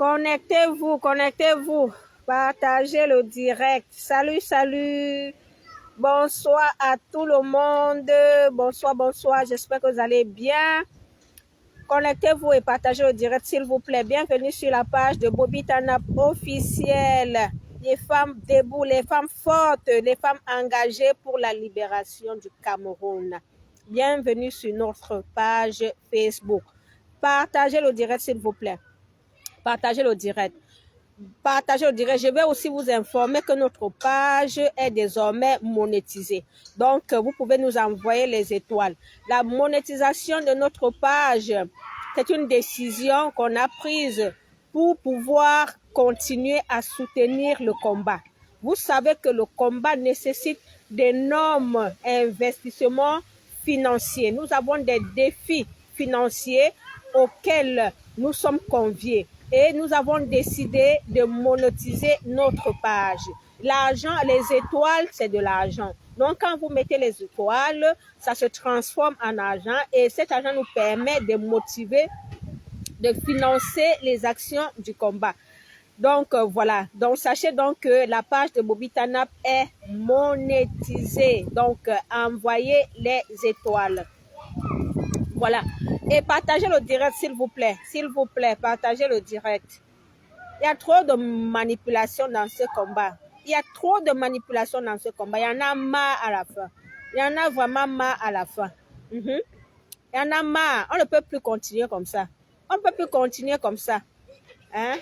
Connectez-vous, connectez-vous. Partagez le direct. Salut, salut. Bonsoir à tout le monde. Bonsoir, bonsoir. J'espère que vous allez bien. Connectez-vous et partagez le direct, s'il vous plaît. Bienvenue sur la page de Bobby Tanap officielle. Les femmes debout, les femmes fortes, les femmes engagées pour la libération du Cameroun. Bienvenue sur notre page Facebook. Partagez le direct, s'il vous plaît. Partagez le direct. Partagez le direct. Je vais aussi vous informer que notre page est désormais monétisée. Donc, vous pouvez nous envoyer les étoiles. La monétisation de notre page, c'est une décision qu'on a prise pour pouvoir continuer à soutenir le combat. Vous savez que le combat nécessite d'énormes investissements financiers. Nous avons des défis financiers auxquels nous sommes conviés. Et nous avons décidé de monétiser notre page. L'argent, les étoiles, c'est de l'argent. Donc, quand vous mettez les étoiles, ça se transforme en argent et cet argent nous permet de motiver, de financer les actions du combat. Donc, voilà. Donc, sachez donc que la page de Bobby Tanap est monétisée. Donc, envoyez les étoiles. Voilà. Et partagez le direct, s'il vous plaît. S'il vous plaît, partagez le direct. Il y a trop de manipulation dans ce combat. Il y a trop de manipulation dans ce combat. Il y en a marre à la fin. Il y en a vraiment marre à la fin. Il y en a marre. On ne peut plus continuer comme ça. On ne peut plus continuer comme ça. Hein?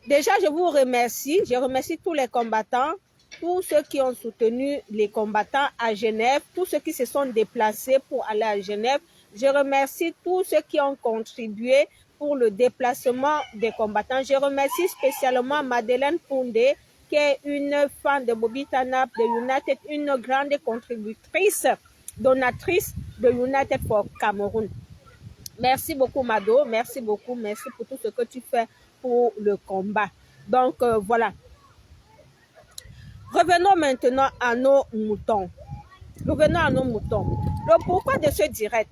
Déjà, je vous remercie. Je remercie tous les combattants, tous ceux qui ont soutenu les combattants à Genève, tous ceux qui se sont déplacés pour aller à Genève. Je remercie tous ceux qui ont contribué pour le déplacement des combattants. Je remercie spécialement Madeleine Poundé, qui est une fan de Bobby Tanap de United, une grande contributrice, donatrice de United for Cameroun. Merci beaucoup, Mado. Merci beaucoup. Merci pour tout ce que tu fais pour le combat. Donc, voilà. Revenons maintenant à nos moutons. Revenons à nos moutons. Le pourquoi de ce direct?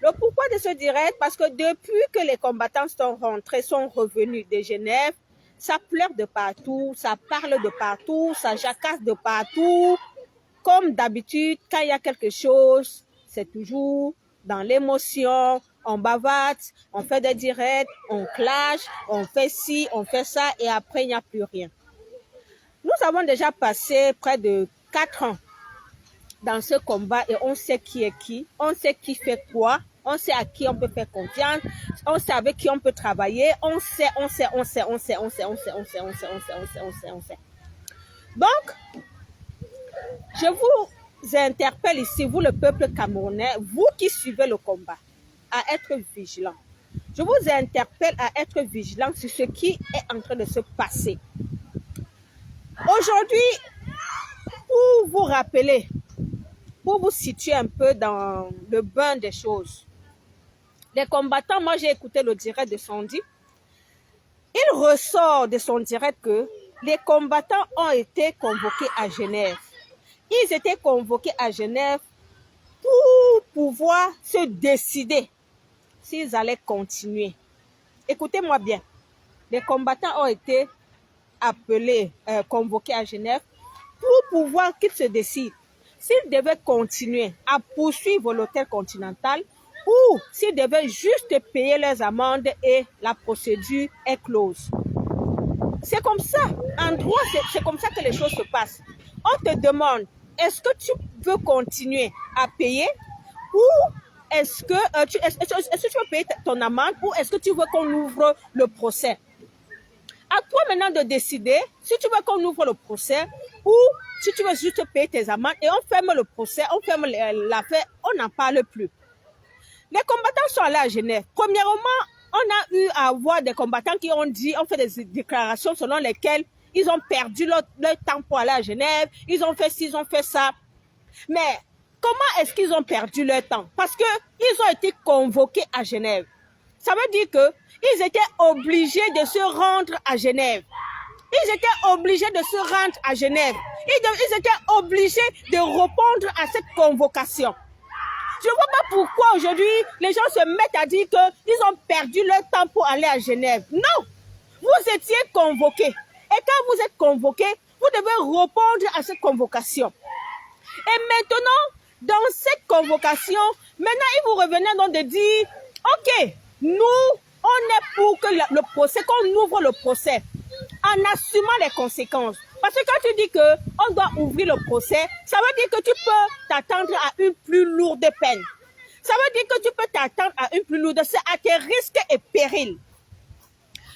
Le pourquoi de ce direct, parce que depuis que les combattants sont rentrés, sont revenus de Genève, ça pleure de partout, ça parle de partout, ça jacasse de partout. Comme d'habitude, quand il y a quelque chose, c'est toujours dans l'émotion, on bavarde, on fait des directs, on clash, on fait ci, on fait ça, et après, il n'y a plus rien. Nous avons déjà passé près de 4 ans dans ce combat et on sait qui est qui, on sait qui fait quoi, on sait à qui on peut faire confiance, on sait avec qui on peut travailler, on sait. Donc, je vous interpelle ici, vous le peuple camerounais, vous qui suivez le combat, à être vigilant. Je vous interpelle à être vigilant sur ce qui est en train de se passer. Aujourd'hui, pour vous rappeler, pour vous situer un peu dans le bain des choses, les combattants, moi j'ai écouté le direct de Sandy, il ressort de son direct que les combattants ont été convoqués à Genève. Ils étaient convoqués à Genève pour pouvoir se décider s'ils allaient continuer. Écoutez-moi bien, les combattants ont été appelés, convoqués à Genève pour pouvoir qu'ils se décident s'ils devaient continuer à poursuivre l'hôtel continental ou s'ils devaient juste payer leurs amendes et la procédure est close. C'est comme ça, en droit, c'est comme ça que les choses se passent. On te demande, est-ce que tu veux continuer à payer ou est-ce que, tu veux payer ton amende ou est-ce que tu veux qu'on ouvre le procès? À toi maintenant de décider si tu veux qu'on ouvre le procès ou si tu veux juste payer tes amendes et on ferme le procès, on ferme l'affaire, on n'en parle plus. Les combattants sont allés à Genève. Premièrement, on a eu à voir des combattants qui ont dit, ont fait des déclarations selon lesquelles ils ont perdu leur temps pour aller à Genève, ils ont fait ci, ils ont fait ça. Mais comment est-ce qu'ils ont perdu leur temps? Parce qu'ils ont été convoqués à Genève. Ça veut dire qu'ils étaient obligés de se rendre à Genève. Ils étaient obligés de se rendre à Genève. Ils étaient obligés de répondre à cette convocation. Je ne vois pas pourquoi aujourd'hui les gens se mettent à dire qu'ils ont perdu leur temps pour aller à Genève. Non! vous étiez convoqué. Et quand vous êtes convoqué, vous devez répondre à cette convocation. Et maintenant, dans cette convocation, maintenant, il vous revenait donc de dire, ok, nous, on est pour que le procès, qu'on ouvre le procès, en assumant les conséquences. Parce que quand tu dis qu'on doit ouvrir le procès, ça veut dire que tu peux t'attendre à une plus lourde peine. Ça veut dire que tu peux t'attendre à une plus lourde, c'est à tes risques et périls.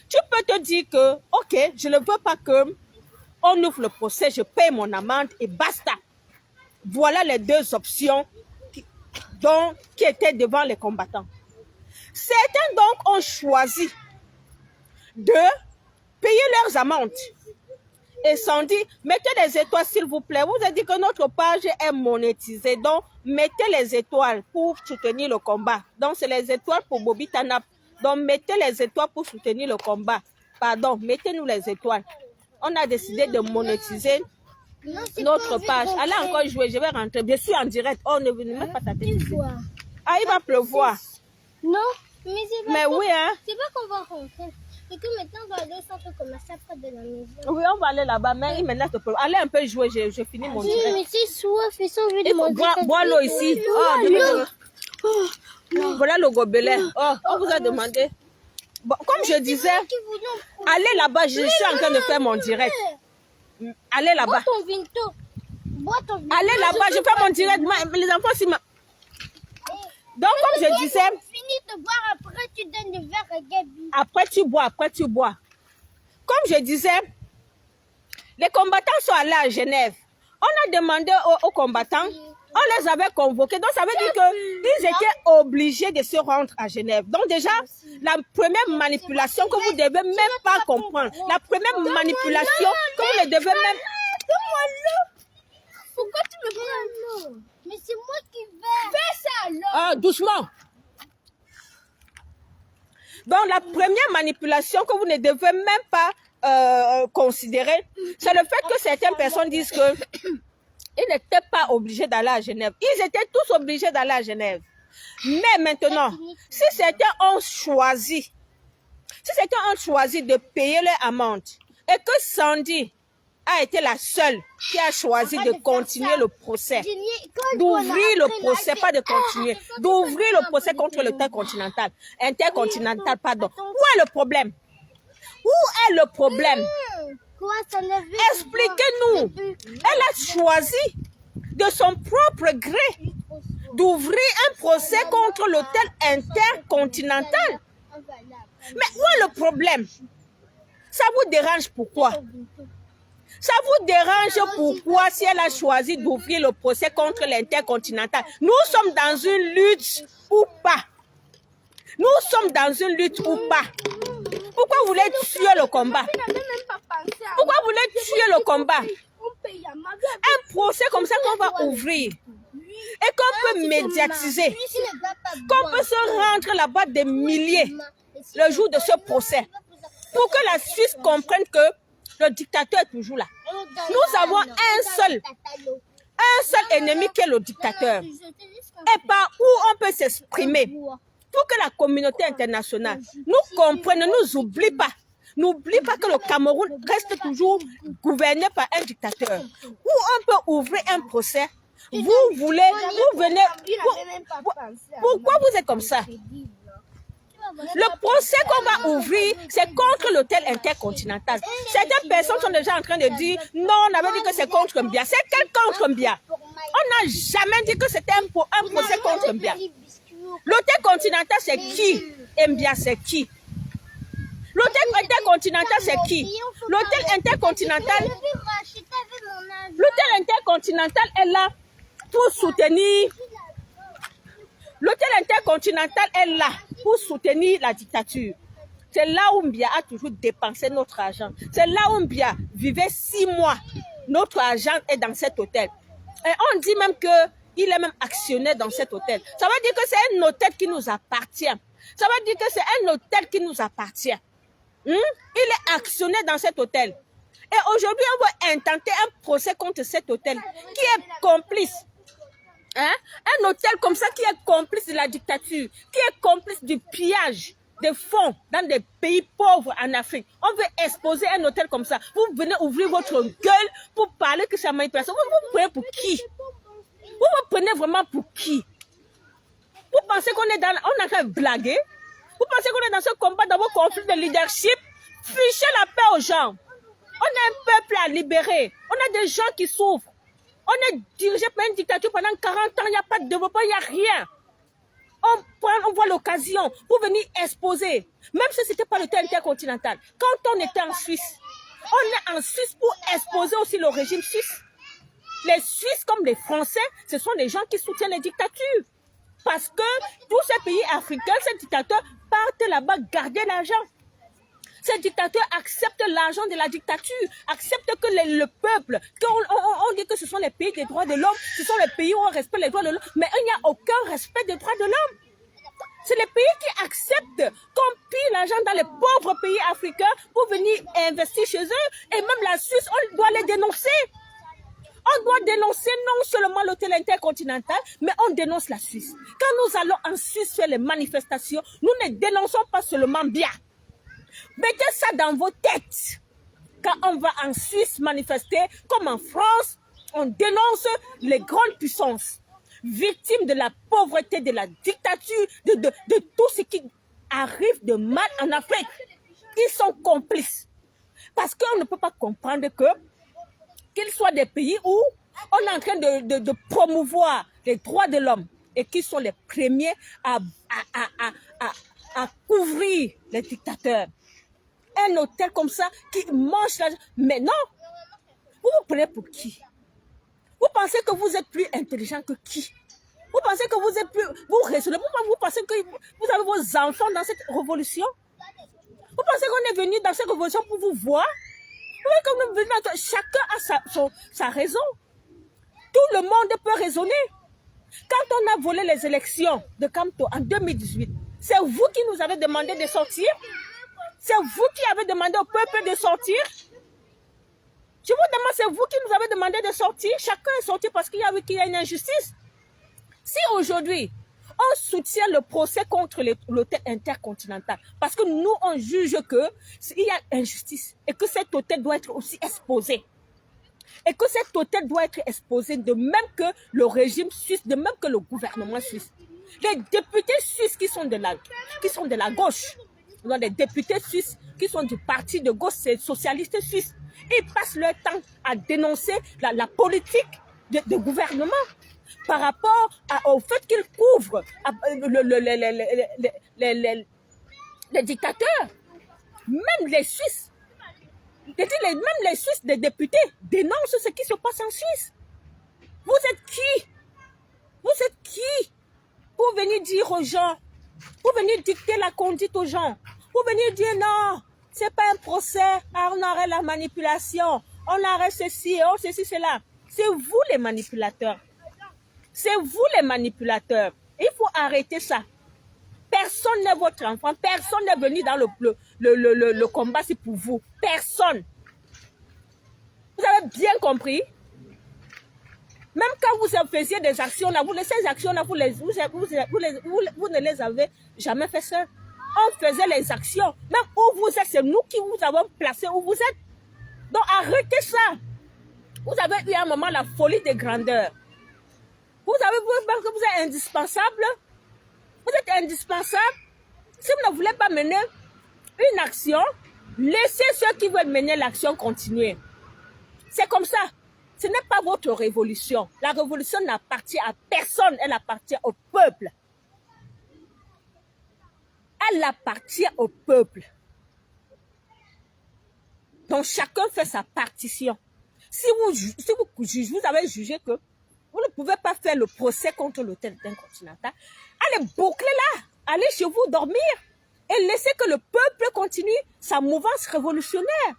Tu peux te dire que, ok, je ne veux pas qu'on ouvre le procès, je paye mon amende et basta. Voilà les deux options qui étaient devant les combattants. Certains donc ont choisi de payer leurs amendes et s'en dit, mettez les étoiles s'il vous plaît. Vous avez dit que notre page est monétisée, donc mettez les étoiles pour soutenir le combat. Donc c'est les étoiles pour Bobby Tanap. Donc mettez les étoiles pour soutenir le combat. Pardon, mettez-nous les étoiles. On a décidé de monétiser notre page. Allez encore jouer, je vais rentrer. Je suis en direct. Oh, ne mets pas ta tête ici. Ah, il va pleuvoir. Non, mais oui, hein. C'est pas qu'on va rentrer. Et que maintenant, on va aller au centre commercial près de la maison. Oui, on va aller là-bas, mais maintenant, allez un peu jouer, je finis mon direct. Mais c'est soif, et ça, on veut demander. Bois l'eau ici. Voilà le gobelet. Oh, on vous a demandé. Bon, comme je disais, allez là-bas, je suis en train de faire mon direct. Allez là-bas. Allez là-bas, je fais mon direct. Les enfants, si ma... Donc, comme je disais... Finis de boire, après tu donnes le verre à Gabi. Après tu bois. Comme je disais, les combattants sont allés à Genève. On a demandé aux combattants, on les avait convoqués. Donc, ça veut dire qu'ils étaient obligés de se rendre à Genève. Donc, déjà, la première manipulation que vous ne devez même pas comprendre. La première manipulation que vous ne devez même... Donne-moi l'eau. Pourquoi tu me prends l'eau? Mais c'est moi qui vais. Fais ça alors. Ah, doucement. Donc, la première manipulation que vous ne devez même pas considérer, c'est le fait que certaines personnes disent que ils n'étaient pas obligés d'aller à Genève. Ils étaient tous obligés d'aller à Genève. Mais maintenant, si certains ont choisi de payer leur amende et que Sandy a été la seule qui a choisi de continuer le procès, d'ouvrir le procès, pas de continuer, d'ouvrir le procès contre le intercontinental, pardon. Où est le problème? Où est le problème? Expliquez-nous. Elle a choisi de son propre gré d'ouvrir un procès contre l'hôtel intercontinental. Mais où est le problème? Ça vous dérange pourquoi? Ça vous dérange pourquoi si elle a choisi d'ouvrir le procès contre l'intercontinental? Nous sommes dans une lutte ou pas? Nous sommes dans une lutte ou pas? Pourquoi vous voulez tuer le combat? Pourquoi vous voulez tuer le combat? Un procès comme ça qu'on va ouvrir et qu'on peut médiatiser, qu'on peut se rendre là-bas des milliers le jour de ce procès pour que la Suisse comprenne que le dictateur est toujours là. Nous avons un seul ennemi qui est le dictateur. Et par où on peut s'exprimer pour que la communauté internationale nous comprenne, ne nous oublie pas. N'oublie pas que le Cameroun reste toujours gouverné par un dictateur. Où on peut ouvrir un procès. Vous venez... Pourquoi vous êtes comme ça? Le procès qu'on va ouvrir, c'est contre l'hôtel intercontinental. Certaines personnes sont déjà en train de dire, non, on avait dit que c'est contre Mbia. C'est quel contre Mbia? On n'a jamais dit que c'était un procès contre Mbia. L'hôtel continental, c'est qui? Mbia, c'est qui? L'hôtel intercontinental, c'est qui? L'hôtel intercontinental est là pour soutenir. L'hôtel intercontinental est là pour soutenir la dictature. C'est là où Mbia a toujours dépensé notre argent. C'est là où Mbia vivait 6 mois. Notre argent est dans cet hôtel. Et on dit même qu'il est même actionnaire dans cet hôtel. Ça veut dire que c'est un hôtel qui nous appartient. Ça veut dire que c'est un hôtel qui nous appartient. Il est actionnaire dans cet hôtel. Et aujourd'hui, on va intenter un procès contre cet hôtel qui est complice. Un hôtel comme ça qui est complice de la dictature, qui est complice du pillage des fonds dans des pays pauvres en Afrique. On veut exposer un hôtel comme ça. Vous venez ouvrir votre gueule pour parler que c'est manipulation. Vous vous prenez pour qui? Vous vous prenez vraiment pour qui? Vous pensez qu'on est dans... On a fait blaguer? Vous pensez qu'on est dans ce combat, dans vos conflits de leadership? Fichez la paix aux gens. On a un peuple à libérer. On a des gens qui souffrent. On est dirigé par une dictature pendant 40 ans. Il n'y a pas de développement, il n'y a rien. On voit l'occasion pour venir exposer. Même si ce n'était pas le thème intercontinental. Quand on était en Suisse, on est en Suisse pour exposer aussi le régime suisse. Les Suisses comme les Français, ce sont des gens qui soutiennent les dictatures. Parce que tous ces pays africains, ces dictateurs partent là-bas garder l'argent. Ces dictateurs acceptent l'argent de la dictature, acceptent que le peuple, on dit que ce sont les pays des droits de l'homme, ce sont les pays où on respecte les droits de l'homme, mais il n'y a aucun respect des droits de l'homme. C'est les pays qui acceptent qu'on pille l'argent dans les pauvres pays africains pour venir investir chez eux. Et même la Suisse, on doit les dénoncer. On doit dénoncer non seulement l'hôtel intercontinental, mais on dénonce la Suisse. Quand nous allons en Suisse faire les manifestations, nous ne dénonçons pas seulement bien. Mettez ça dans vos têtes. Quand on va en Suisse manifester, comme en France, on dénonce les grandes puissances, victimes de la pauvreté, de la dictature, de tout ce qui arrive de mal en Afrique. Ils sont complices. Parce qu'on ne peut pas comprendre qu'ils soient des pays où on est en train de promouvoir les droits de l'homme et qui sont les premiers à couvrir les dictateurs. Un hôtel comme ça qui mange l'argent. Mais non, vous vous prenez pour qui? Vous pensez que vous êtes plus intelligent que qui? Vous pensez que vous êtes plus... Vous raisonnez. Vous pensez que vous avez vos enfants dans cette révolution? Vous pensez qu'on est venu dans cette révolution pour vous voir? Vous voyez comme nous venons, chacun a sa raison. Tout le monde peut raisonner. Quand on a volé les élections de Kamto en 2018, c'est vous qui nous avez demandé de sortir? C'est vous qui avez demandé au peuple de sortir? Je vous demande, c'est vous qui nous avez demandé de sortir? Chacun est sorti parce qu'il y a une injustice. Si aujourd'hui, on soutient le procès contre l'hôtel intercontinental, parce que nous, on juge qu'il y a injustice et que cet hôtel doit être aussi exposé. Et que cet hôtel doit être exposé de même que le régime suisse, de même que le gouvernement suisse. Les députés suisses qui sont de la gauche, les députés suisses qui sont du parti de gauche, c'est socialistes suisses, ils passent leur temps à dénoncer la politique de gouvernement par rapport au fait qu'ils couvrent les dictateurs. Même les Suisses, même les Suisses, des députés, dénoncent ce qui se passe en Suisse. Vous êtes qui? Vous êtes qui pour venir dire aux gens, pour venir dicter la conduite aux gens, pour venir dire non, c'est pas un procès, on arrête la manipulation, on arrête ceci, ceci, cela. C'est vous les manipulateurs. C'est vous les manipulateurs. Il faut arrêter ça. Personne n'est votre enfant, personne n'est venu dans le combat, c'est pour vous. Personne. Vous avez bien compris? Même quand vous faisiez des actions, là, ces actions-là, vous ne les avez jamais fait seul. On faisait les actions. Même où vous êtes, c'est nous qui vous avons placé où vous êtes. Donc arrêtez ça. Vous avez eu à un moment la folie des grandeurs. Vous avez vu que vous êtes indispensable. Vous êtes indispensable. Si vous ne voulez pas mener une action, laissez ceux qui veulent mener l'action continuer. C'est comme ça. Ce n'est pas votre révolution. La révolution n'appartient à personne. Elle appartient au peuple. Elle appartient au peuple. Donc chacun fait sa partition. Si vous avez jugé que vous ne pouvez pas faire le procès contre l'hôtel intercontinental, allez boucler là. Allez chez vous dormir. Et laissez que le peuple continue sa mouvance révolutionnaire.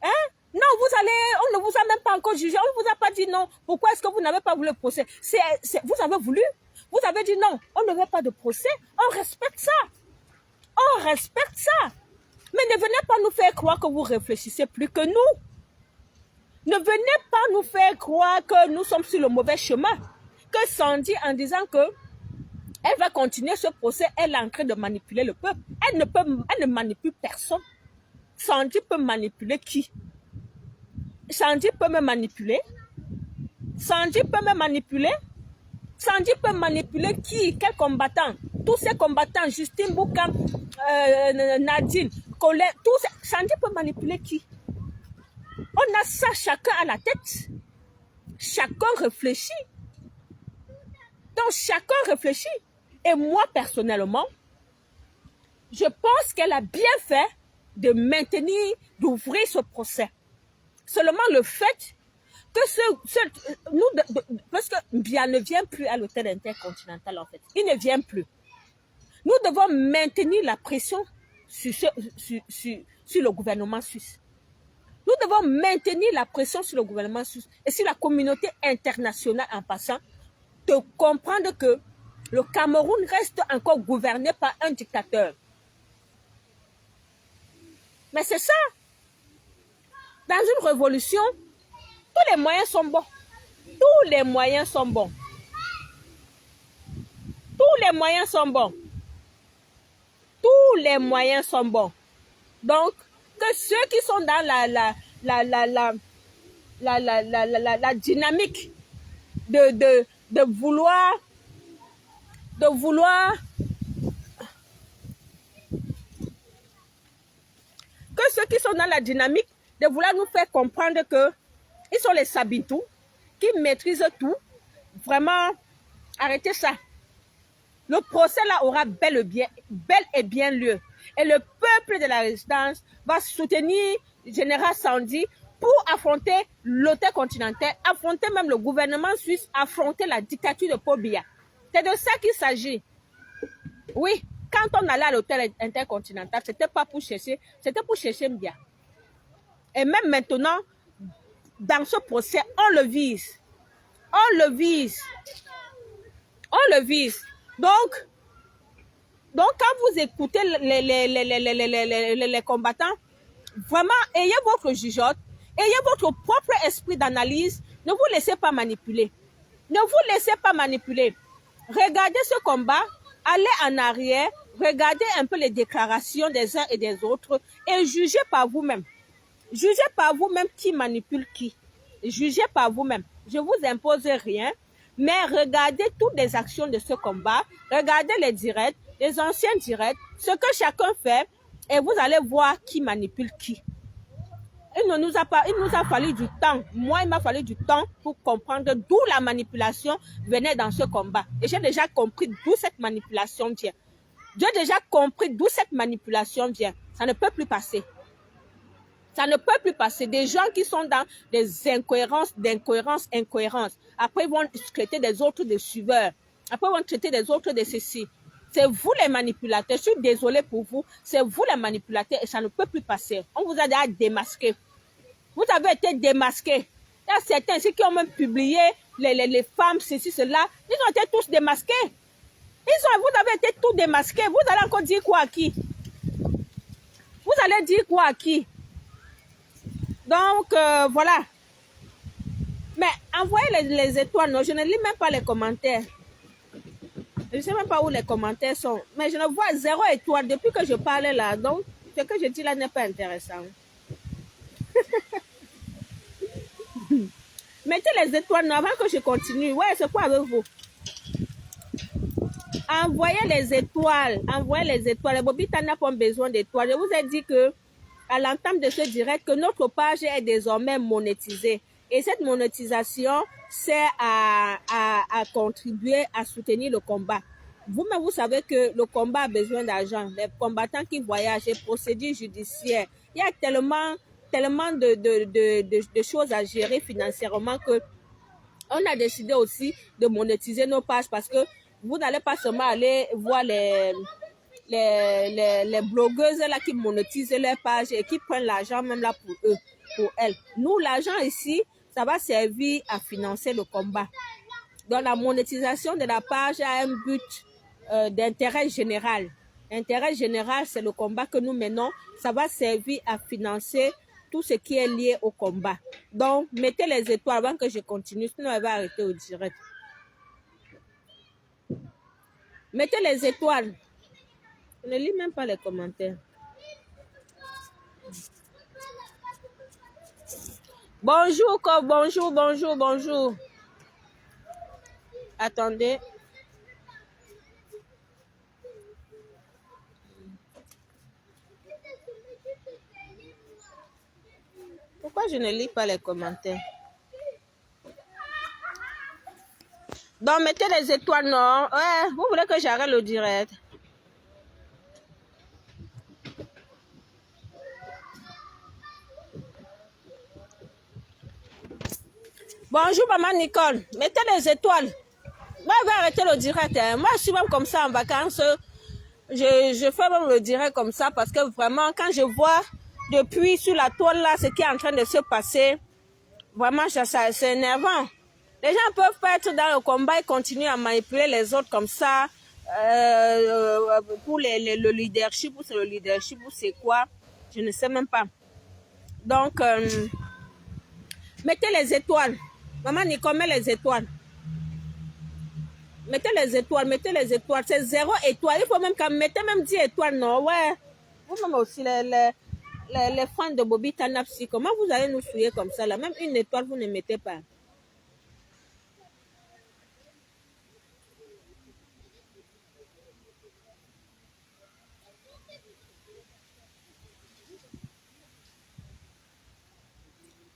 Hein? Non, on ne vous a même pas encore jugé, on ne vous a pas dit non. Pourquoi est-ce que vous n'avez pas voulu le procès? Vous avez voulu, vous avez dit non, on ne veut pas de procès, on respecte ça. On respecte ça. Mais ne venez pas nous faire croire que vous réfléchissez plus que nous. Ne venez pas nous faire croire que nous sommes sur le mauvais chemin. Que Sandy en disant que Elle va continuer ce procès, elle est en train de manipuler le peuple. Elle ne manipule personne. Sandy peut manipuler qui? Sandy peut me manipuler? Sandy peut me manipuler? Sandy peut manipuler qui? Quel combattant? Tous ces combattants, Justine Bouka, Nadine, Colette, tous ces... Sandy peut manipuler qui? On a ça chacun à la tête. Chacun réfléchit. Donc, chacun réfléchit. Et moi, personnellement, je pense qu'elle a bien fait de maintenir, d'ouvrir ce procès. Seulement le fait que parce que Bia ne vient plus à l'hôtel intercontinental, en fait. Il ne vient plus. Nous devons maintenir la pression sur le gouvernement suisse. Nous devons maintenir la pression sur le gouvernement suisse et sur la communauté internationale en passant, de comprendre que le Cameroun reste encore gouverné par un dictateur. Mais c'est ça. Dans une révolution, tous les moyens sont bons. Tous les moyens sont bons. Tous les moyens sont bons. Tous les moyens sont bons. Donc, que ceux qui sont dans la dynamique de vouloir que ceux qui sont dans la dynamique de vouloir nous faire comprendre que ils sont les Sabintou, qui maîtrisent tout, vraiment, arrêtez ça. Le procès là aura bel et bien lieu. Et le peuple de la résistance va soutenir le général Sandy pour affronter l'hôtel continental, affronter même le gouvernement suisse, affronter la dictature de Paul Biya. C'est de ça qu'il s'agit. Oui, quand on allait à l'hôtel intercontinental, c'était pas pour chercher, c'était pour chercher Biya. Et même maintenant, dans ce procès, on le vise. On le vise. On le vise. Donc quand vous écoutez les combattants, vraiment, ayez votre jugeote, ayez votre propre esprit d'analyse. Ne vous laissez pas manipuler. Ne vous laissez pas manipuler. Regardez ce combat, allez en arrière, regardez un peu les déclarations des uns et des autres et jugez par vous-même. Jugez par vous-même qui manipule qui. Jugez par vous-même. Je ne vous impose rien, mais regardez toutes les actions de ce combat, regardez les directs, les anciens directs, ce que chacun fait, et vous allez voir qui manipule qui. Il nous a fallu du temps. Moi, il m'a fallu du temps pour comprendre d'où la manipulation venait dans ce combat. Et j'ai déjà compris d'où cette manipulation vient. J'ai déjà compris d'où cette manipulation vient. Ça ne peut plus passer. Ça ne peut plus passer. Des gens qui sont dans des incohérences. Après, ils vont traiter des autres de suiveurs. Après, ils vont traiter des autres de ceci. C'est vous les manipulateurs. Je suis désolée pour vous. C'est vous les manipulateurs et ça ne peut plus passer. On vous a déjà démasqué. Vous avez été démasqués. Il y a certains ici qui ont même publié les femmes, ceci, cela. Ils ont été tous démasqués. Vous avez été tous démasqués. Vous allez encore dire quoi à qui? Vous allez dire quoi à qui? Donc, voilà. Mais envoyez les étoiles. Non, je ne lis même pas les commentaires. Je ne sais même pas où les commentaires sont. Mais je ne vois 0 étoile depuis que je parlais là. Donc, ce que je dis là n'est pas intéressant. Mettez les étoiles avant que je continue. Ouais, c'est quoi avec vous? Envoyez les étoiles. Envoyez les étoiles. Les Bobita n'a pas besoin d'étoiles. Je vous ai dit que à l'entame de ce direct que notre page est désormais monétisée. Et cette monétisation sert à contribuer à soutenir le combat. Vous-même, vous savez que le combat a besoin d'argent. Les combattants qui voyagent, les procédures judiciaires. Il y a tellement de choses à gérer financièrement que on a décidé aussi de monétiser nos pages parce que vous n'allez pas seulement aller voir les blogueuses là qui monétisent leurs pages et qui prennent l'argent même là pour eux, pour elles. Nous, l'argent ici, ça va servir à financer le combat. Donc, la monétisation de la page a un but d'intérêt général. L'intérêt général, c'est le combat que nous menons. Ça va servir à financer tout ce qui est lié au combat. Donc, mettez les étoiles avant que je continue, sinon elle va arrêter au direct. Mettez les étoiles. Je ne lis même pas les commentaires. Bonjour, bonjour, bonjour, bonjour. Attendez. Pourquoi je ne lis pas les commentaires? Donc, mettez les étoiles, non? Ouais, vous voulez que j'arrête le direct? Bonjour, maman Nicole. Mettez les étoiles. Moi, je vais arrêter le direct. Hein. Moi, je suis même comme ça en vacances. Je fais même le direct comme ça parce que vraiment, quand je vois depuis sur la toile là ce qui est en train de se passer, vraiment, c'est énervant. Les gens peuvent pas être dans le combat et continuer à manipuler les autres comme ça pour le leadership, ou c'est le leadership, ou c'est quoi, je ne sais même pas. Donc, mettez les étoiles. Maman Nicole, met les étoiles. Mettez les étoiles, mettez les étoiles. C'est 0 étoile. Il faut même qu'à mettez même 10 étoiles, non? Ouais. Vous-même aussi, les fans de Bobby Tanapsi, comment vous allez nous fouiller comme ça là? Même une étoile, vous ne mettez pas.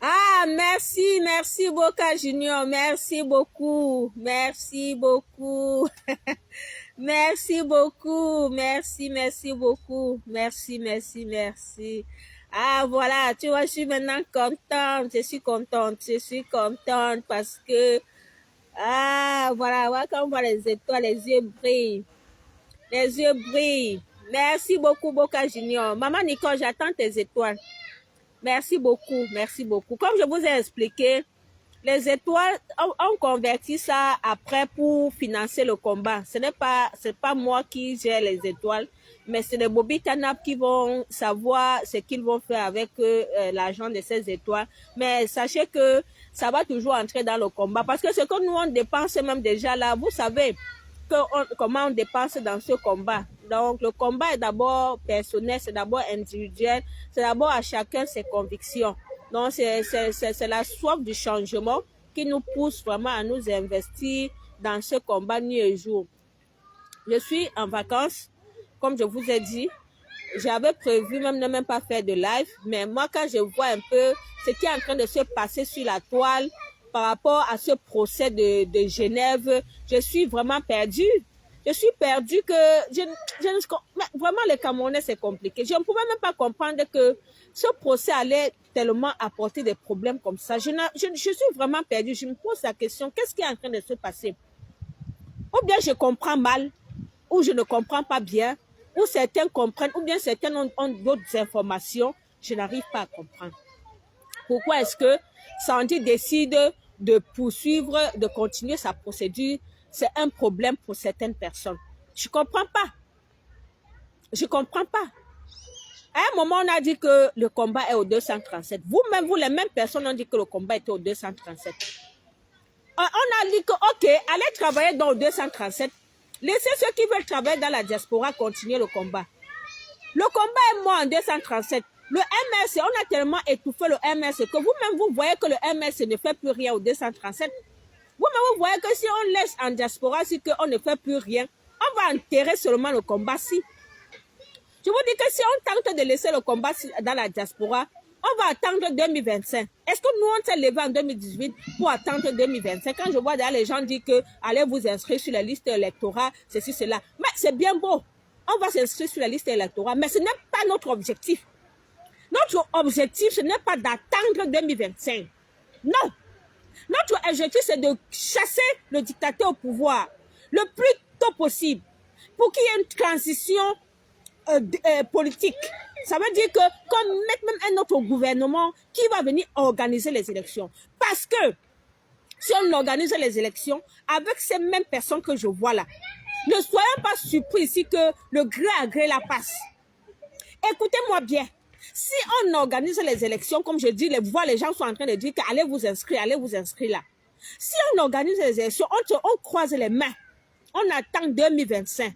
Ah, merci, merci Boca Junior, merci beaucoup, merci beaucoup, merci beaucoup, merci beaucoup, merci. Ah, voilà, tu vois, je suis maintenant contente, je suis contente parce que, ah, voilà, quand on voit les étoiles, les yeux brillent. Merci beaucoup Boca Junior. Maman Nicole, j'attends tes étoiles. Merci beaucoup, merci beaucoup. Comme je vous ai expliqué, les étoiles, on convertit ça après pour financer le combat. C'est pas moi qui gère les étoiles, mais c'est les Bobby Tanap qui vont savoir ce qu'ils vont faire avec l'argent de ces étoiles. Mais sachez que ça va toujours entrer dans le combat parce que ce que nous on dépense même déjà là, vous savez comment on dépense dans ce combat. Donc, le combat est d'abord personnel, c'est d'abord individuel, c'est d'abord à chacun ses convictions. Donc, c'est la soif du changement qui nous pousse vraiment à nous investir dans ce combat nuit et jour. Je suis en vacances, comme je vous ai dit. J'avais prévu même ne même pas faire de live, mais moi, quand je vois un peu ce qui est en train de se passer sur la toile par rapport à ce procès de Genève, je suis vraiment perdue. Je suis perdue vraiment, les Camerounais, c'est compliqué. Je ne pouvais même pas comprendre que ce procès allait tellement apporter des problèmes comme ça. Je suis vraiment perdue. Je me pose la question, qu'est-ce qui est en train de se passer? Ou bien je comprends mal, ou je ne comprends pas bien, ou certains comprennent, ou bien certains ont d'autres informations. Je n'arrive pas à comprendre. Pourquoi est-ce que Sandy décide de poursuivre, de continuer sa procédure? C'est un problème pour certaines personnes. Je ne comprends pas. Je ne comprends pas. À un moment, on a dit que le combat est au 237. Vous-même, les mêmes personnes ont dit que le combat était au 237. On a dit que, OK, allez travailler dans le 237. Laissez ceux qui veulent travailler dans la diaspora continuer le combat. Le combat est mort en 237. Le MRC, on a tellement étouffé le MRC que vous-même, vous voyez que le MRC ne fait plus rien au 237. Vous-même, vous voyez que si on laisse en diaspora, si on ne fait plus rien, on va enterrer seulement le combat-ci. Je vous dis que si on tente de laisser le combat dans la diaspora, on va attendre 2025. Est-ce que nous, on s'est levé en 2018 pour attendre 2025? Quand je vois d'ailleurs les gens dire que allez vous inscrire sur la liste électorale, ceci, cela. Mais c'est bien beau. On va s'inscrire sur la liste électorale, mais ce n'est pas notre objectif. Notre objectif, ce n'est pas d'attendre 2025. Non. Notre objectif, c'est de chasser le dictateur au pouvoir le plus tôt possible pour qu'il y ait une transition politique. Ça veut dire qu'on mette même un autre gouvernement qui va venir organiser les élections. Parce que si on organise les élections avec ces mêmes personnes que je vois là, ne soyons pas surpris ici que le gré à gré la passe. Écoutez-moi bien. Si on organise les élections, comme je dis, les gens sont en train de dire qu'allez vous inscrire là. Si on organise les élections, on croise les mains. On attend 2025.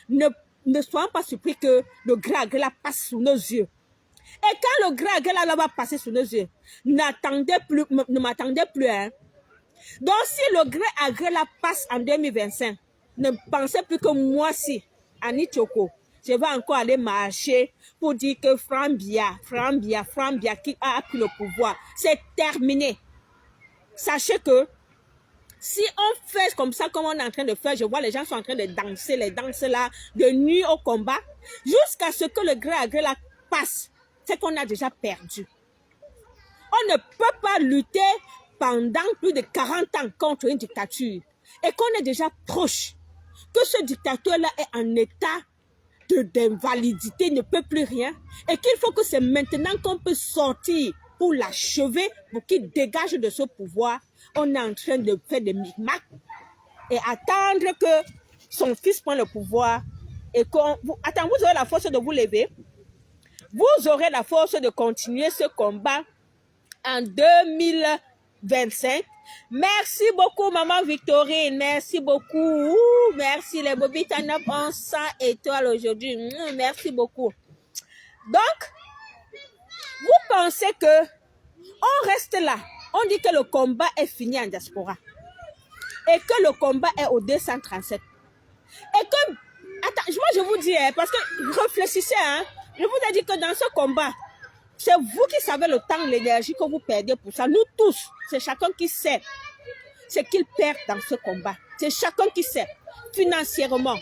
Ne soyons pas surpris que le gré à gré là passe sous nos yeux. Et quand le gré à gré là va passer sous nos yeux, ne m'attendez plus. Hein. Donc si le gré à gré là passe en 2025, ne pensez plus que moi si, Annie Tchoko, je vais encore aller marcher pour dire que Franck Biya qui a pris le pouvoir, c'est terminé. Sachez que si on fait comme ça, comme on est en train de faire, je vois les gens sont en train de danser, les danses là, de nuit au combat, jusqu'à ce que le gré à gré là passe, c'est qu'on a déjà perdu. On ne peut pas lutter pendant plus de 40 ans contre une dictature et qu'on est déjà proche, que ce dictateur-là est en état d'invalidité, ne peut plus rien et qu'il faut que c'est maintenant qu'on peut sortir pour l'achever, pour qu'il dégage de ce pouvoir. On est en train de faire des micmacs et attendre que son fils prenne le pouvoir et qu'on... Attends, vous aurez la force de vous lever. Vous aurez la force de continuer ce combat en 2025. Merci beaucoup, Maman Victorine. Merci beaucoup. Merci, les bobites en up en 100 étoiles aujourd'hui. Merci beaucoup. Donc, vous pensez que on reste là. On dit que le combat est fini en diaspora. Et que le combat est au 237. Et que, attends, moi je vous dis, parce que réfléchissez, hein, je vous ai dit que dans ce combat, c'est vous qui savez le temps, l'énergie que vous perdez pour ça. Nous tous, c'est chacun qui sait ce qu'il perd dans ce combat. C'est chacun qui sait, financièrement,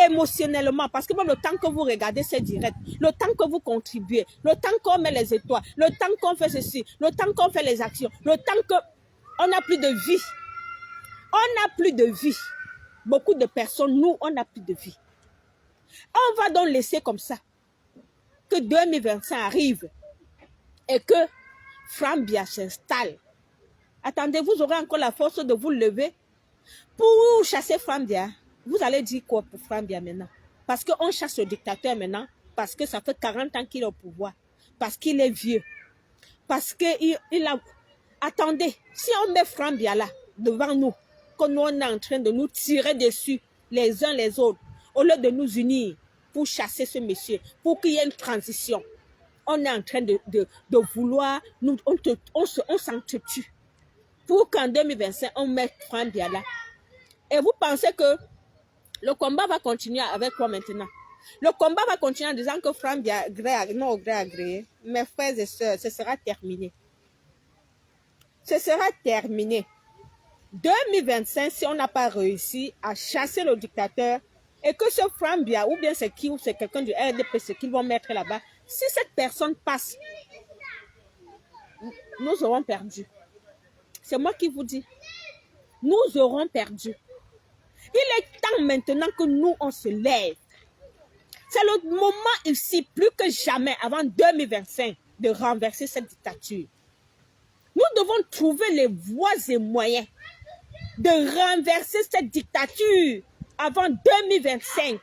émotionnellement, parce que même le temps que vous regardez ces directs, le temps que vous contribuez, le temps qu'on met les étoiles, le temps qu'on fait ceci, le temps qu'on fait les actions, le temps que on n'a plus de vie. On n'a plus de vie. Beaucoup de personnes, nous, on n'a plus de vie. On va donc laisser comme ça que 2025 arrive et que Franck Biya s'installe. Attendez, vous aurez encore la force de vous lever pour chasser Franck Biya. Vous allez dire quoi pour Franck Biya maintenant? Parce qu'on chasse le dictateur maintenant, parce que ça fait 40 ans qu'il est au pouvoir, parce qu'il est vieux, parce qu'il a... Attendez, si on met Franck Biya là, devant nous, que nous on est en train de nous tirer dessus les uns les autres, au lieu de nous unir pour chasser ce monsieur, pour qu'il y ait une transition, on est en train de vouloir, on s'entretue pour qu'en 2025, on mette Franck Biya là. Et vous pensez que le combat va continuer avec quoi maintenant? Le combat va continuer en disant que Franck Biya, gré à gré, mes frères et sœurs, ce sera terminé. Ce sera terminé. 2025, si on n'a pas réussi à chasser le dictateur et que ce Franck Biya, ou bien c'est qui, ou c'est quelqu'un du RDPC qu'ils vont mettre là-bas, si cette personne passe, nous aurons perdu. C'est moi qui vous dis. Nous aurons perdu. Il est temps maintenant que nous, on se lève. C'est le moment ici, plus que jamais, avant 2025, de renverser cette dictature. Nous devons trouver les voies et moyens de renverser cette dictature avant 2025.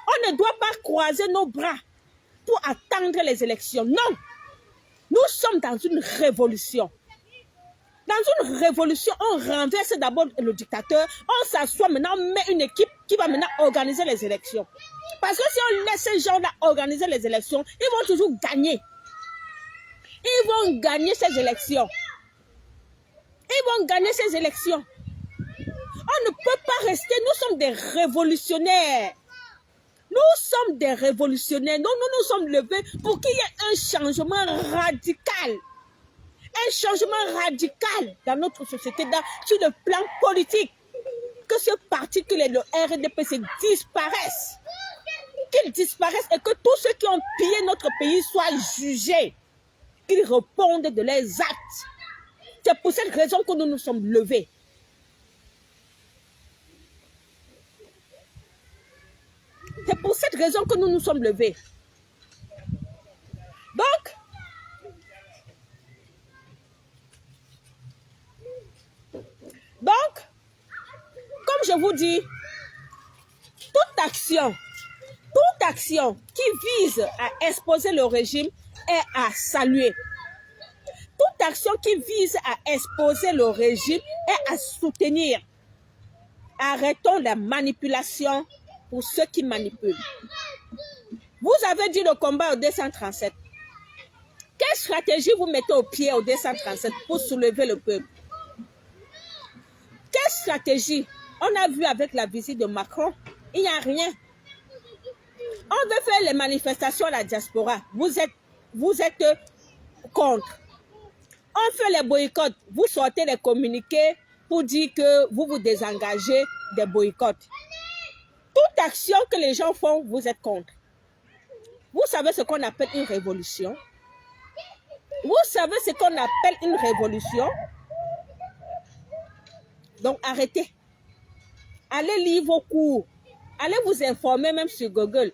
On ne doit pas croiser nos bras pour attendre les élections. Non, nous sommes dans une révolution. Dans une révolution, on renverse d'abord le dictateur, on s'assoit maintenant, on met une équipe qui va maintenant organiser les élections. Parce que si on laisse ces gens-là organiser les élections, ils vont toujours gagner. Ils vont gagner ces élections. Ils vont gagner ces élections. On ne peut pas rester, nous sommes des révolutionnaires. Nous sommes des révolutionnaires. Nous sommes levés pour qu'il y ait un changement radical. Un changement radical dans notre société, sur le plan politique. Que ce parti, que le RDPC disparaissent. Qu'ils disparaissent et que tous ceux qui ont pillé notre pays soient jugés. Qu'ils répondent de leurs actes. C'est pour cette raison que nous nous sommes levés. C'est pour cette raison que nous nous sommes levés. Donc, comme je vous dis, toute action qui vise à exposer le régime est à saluer. Toute action qui vise à exposer le régime est à soutenir. Arrêtons la manipulation pour ceux qui manipulent. Vous avez dit le combat au 237. Quelle stratégie vous mettez au pied au 237 pour soulever le peuple? Quelle stratégie? On a vu avec la visite de Macron, il n'y a rien. On veut faire les manifestations à la diaspora. Vous êtes contre. On fait les boycotts. Vous sortez les communiqués pour dire que vous vous désengagez des boycotts. Toute action que les gens font, vous êtes contre. Vous savez ce qu'on appelle une révolution? Vous savez ce qu'on appelle une révolution? Donc arrêtez. Allez lire vos cours. Allez vous informer même sur Google.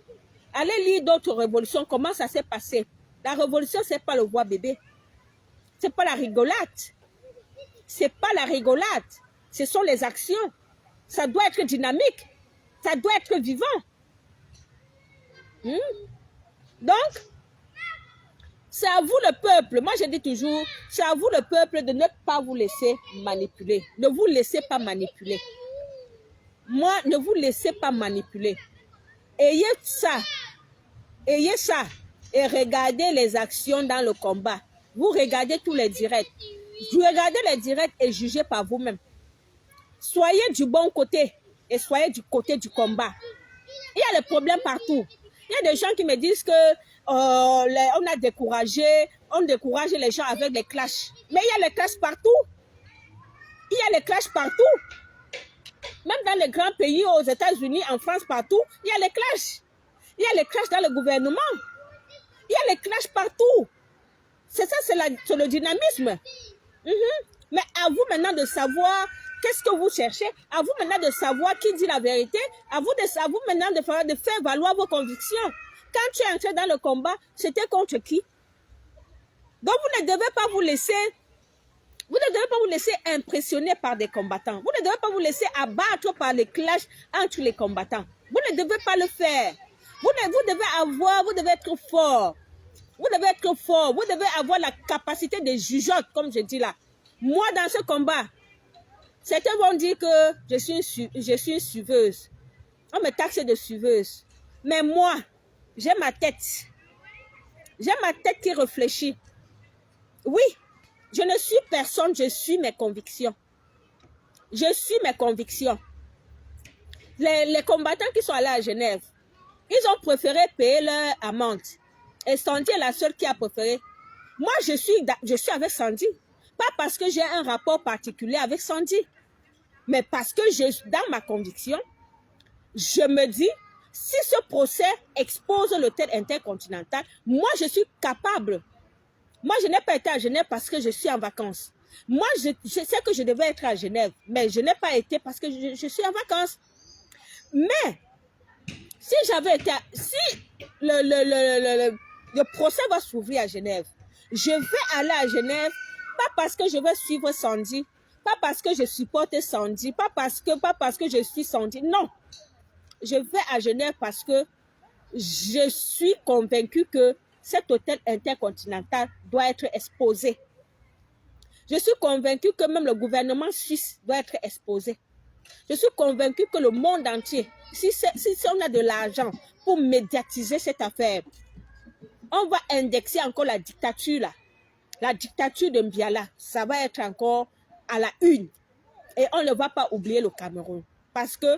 Allez lire d'autres révolutions. Comment ça s'est passé? La révolution, ce n'est pas le roi bébé. Ce n'est pas la rigolade. Ce n'est pas la rigolade. Ce sont les actions. Ça doit être dynamique. Ça doit être vivant. Donc, c'est à vous le peuple. Moi, je dis toujours, c'est à vous le peuple de ne pas vous laisser manipuler. Ne vous laissez pas manipuler. Moi, ne vous laissez pas manipuler. Ayez ça. Ayez ça. Et regardez les actions dans le combat. Vous regardez tous les directs. Vous regardez les directs et jugez par vous-même. Soyez du bon côté et soyez du côté du combat. Il y a des problèmes partout. Il y a des gens qui me disent que on a découragé, on décourage les gens avec les clashs. Mais il y a les clashs partout. Il y a les clashs partout. Même dans les grands pays, aux États-Unis, en France, partout, il y a les clashs. Il y a les clashs dans le gouvernement. Il y a les clashs partout. C'est ça, c'est le dynamisme. Mais à vous maintenant de savoir qu'est-ce que vous cherchez. À vous maintenant de savoir qui dit la vérité. À vous maintenant de faire valoir vos convictions. Quand tu es entré dans le combat, c'était contre qui? Donc vous ne devez pas vous laisser... Vous ne devez pas vous laisser impressionner par des combattants. Vous ne devez pas vous laisser abattre par les clashs entre les combattants. Vous ne devez pas le faire. Vous devez être fort. Vous devez être fort. Vous devez avoir la capacité de jugeote, comme je dis là. Moi, dans ce combat, certains vont dire que je suis une suiveuse. On me taxe de suiveuse. Mais moi, j'ai ma tête. J'ai ma tête qui réfléchit. Oui. Je ne suis personne, je suis mes convictions. Je suis mes convictions. Les combattants qui sont allés à Genève, ils ont préféré payer leur amende. Et Sandy est la seule qui a préféré. Moi, je suis avec Sandy. Pas parce que j'ai un rapport particulier avec Sandy. Mais parce que dans ma conviction, je me dis, si ce procès expose l'hôtel intercontinental, moi, je suis capable. Moi, je n'ai pas été à Genève parce que je suis en vacances. Moi, je sais que je devais être à Genève, mais je n'ai pas été parce que je suis en vacances. Mais, si j'avais été... Si le procès va s'ouvrir à Genève, je vais aller à Genève, pas parce que je vais suivre Sandy, pas parce que je supporte Sandy, pas parce que je suis Sandy. Non. Je vais à Genève parce que je suis convaincue que cet hôtel intercontinental doit être exposé. Je suis convaincue que même le gouvernement suisse doit être exposé. Je suis convaincue que le monde entier, si on a de l'argent pour médiatiser cette affaire, on va indexer encore la dictature là. La dictature de Mbiala, ça va être encore à la une. Et on ne va pas oublier le Cameroun. Parce que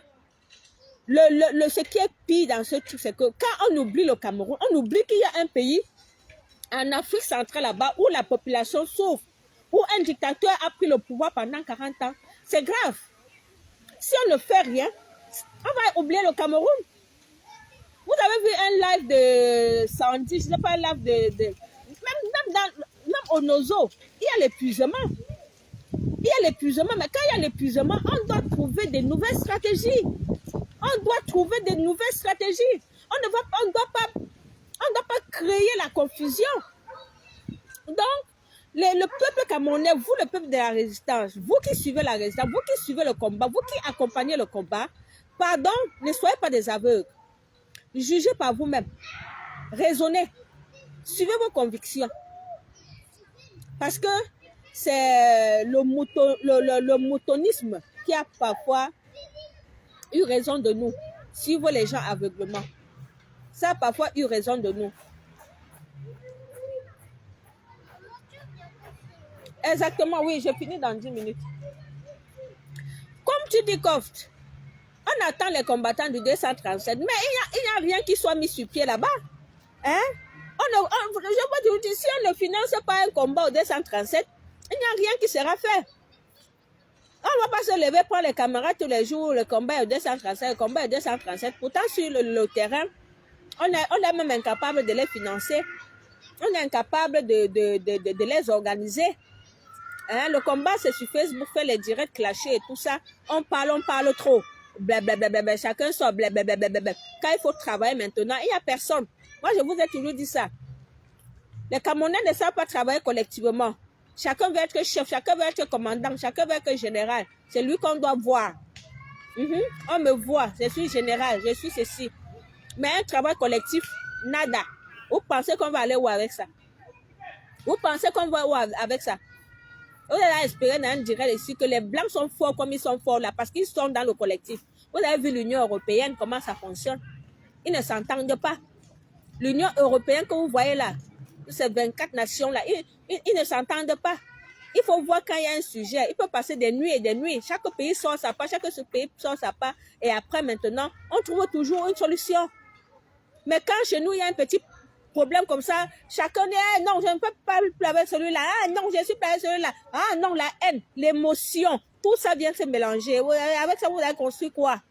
ce qui est pire dans ce truc, c'est que quand on oublie le Cameroun, on oublie qu'il y a un pays en Afrique centrale là-bas où la population souffre, où un dictateur a pris le pouvoir pendant 40 ans. C'est grave. Si on ne fait rien, on va oublier le Cameroun. Vous avez vu un live de Sandy, je ne sais pas, un live même au Nozo, il y a l'épuisement. Il y a l'épuisement, mais quand il y a l'épuisement, on doit trouver des nouvelles stratégies. On doit trouver des nouvelles stratégies. On ne doit pas créer la confusion. Donc, le peuple camerounais, vous, le peuple de la résistance, vous qui suivez la résistance, vous qui suivez le combat, vous qui accompagnez le combat, pardon, ne soyez pas des aveugles. Jugez par vous-même. Raisonnez. Suivez vos convictions. Parce que c'est le moutonisme qui a parfois eu raison de nous. Suivre les gens aveuglement. Ça a parfois eu raison de nous. Exactement, oui, je finis dans 10 minutes. Comme tu dis, Koft, on attend les combattants du 237, mais il n'y a rien qui soit mis sur pied là-bas. Hein? Je veux dire, si on ne finance pas un combat au 237, il n'y a rien qui sera fait. On ne va pas se lever pour les camarades tous les jours, le combat au 237, le combat au 237. Pourtant, sur le terrain, on est même incapable de les financer. On est incapable de les organiser. Hein? Le combat, c'est sur Facebook, fait les directs clashés et tout ça. On parle trop. Blablabla, chacun sort. Blablabla. Quand il faut travailler maintenant, il n'y a personne. Moi, je vous ai toujours dit ça. Les Camerounais ne savent pas travailler collectivement. Chacun veut être chef, chacun veut être commandant, chacun veut être général. C'est lui qu'on doit voir. On me voit, je suis général, je suis ceci. Mais un travail collectif, nada. Vous pensez qu'on va aller où avec ça? Vous pensez qu'on va où avec ça? Vous allez espérer dans un direct ici que les Blancs sont forts comme ils sont forts là, parce qu'ils sont dans le collectif. Vous avez vu l'Union européenne, comment ça fonctionne? Ils ne s'entendent pas. L'Union européenne que vous voyez là, ces 24 nations-là, ils ne s'entendent pas. Il faut voir quand il y a un sujet. Il peut passer des nuits et des nuits. Chaque pays sort sa part, chaque pays sort sa part. Et après, maintenant, on trouve toujours une solution. Mais quand chez nous, il y a un petit problème comme ça, chacun dit, ah, non, je ne peux pas plus avec celui-là. Ah non, je suis pas avec celui-là. Ah non, la haine, l'émotion, tout ça vient se mélanger. Avec ça, vous avez construit quoi?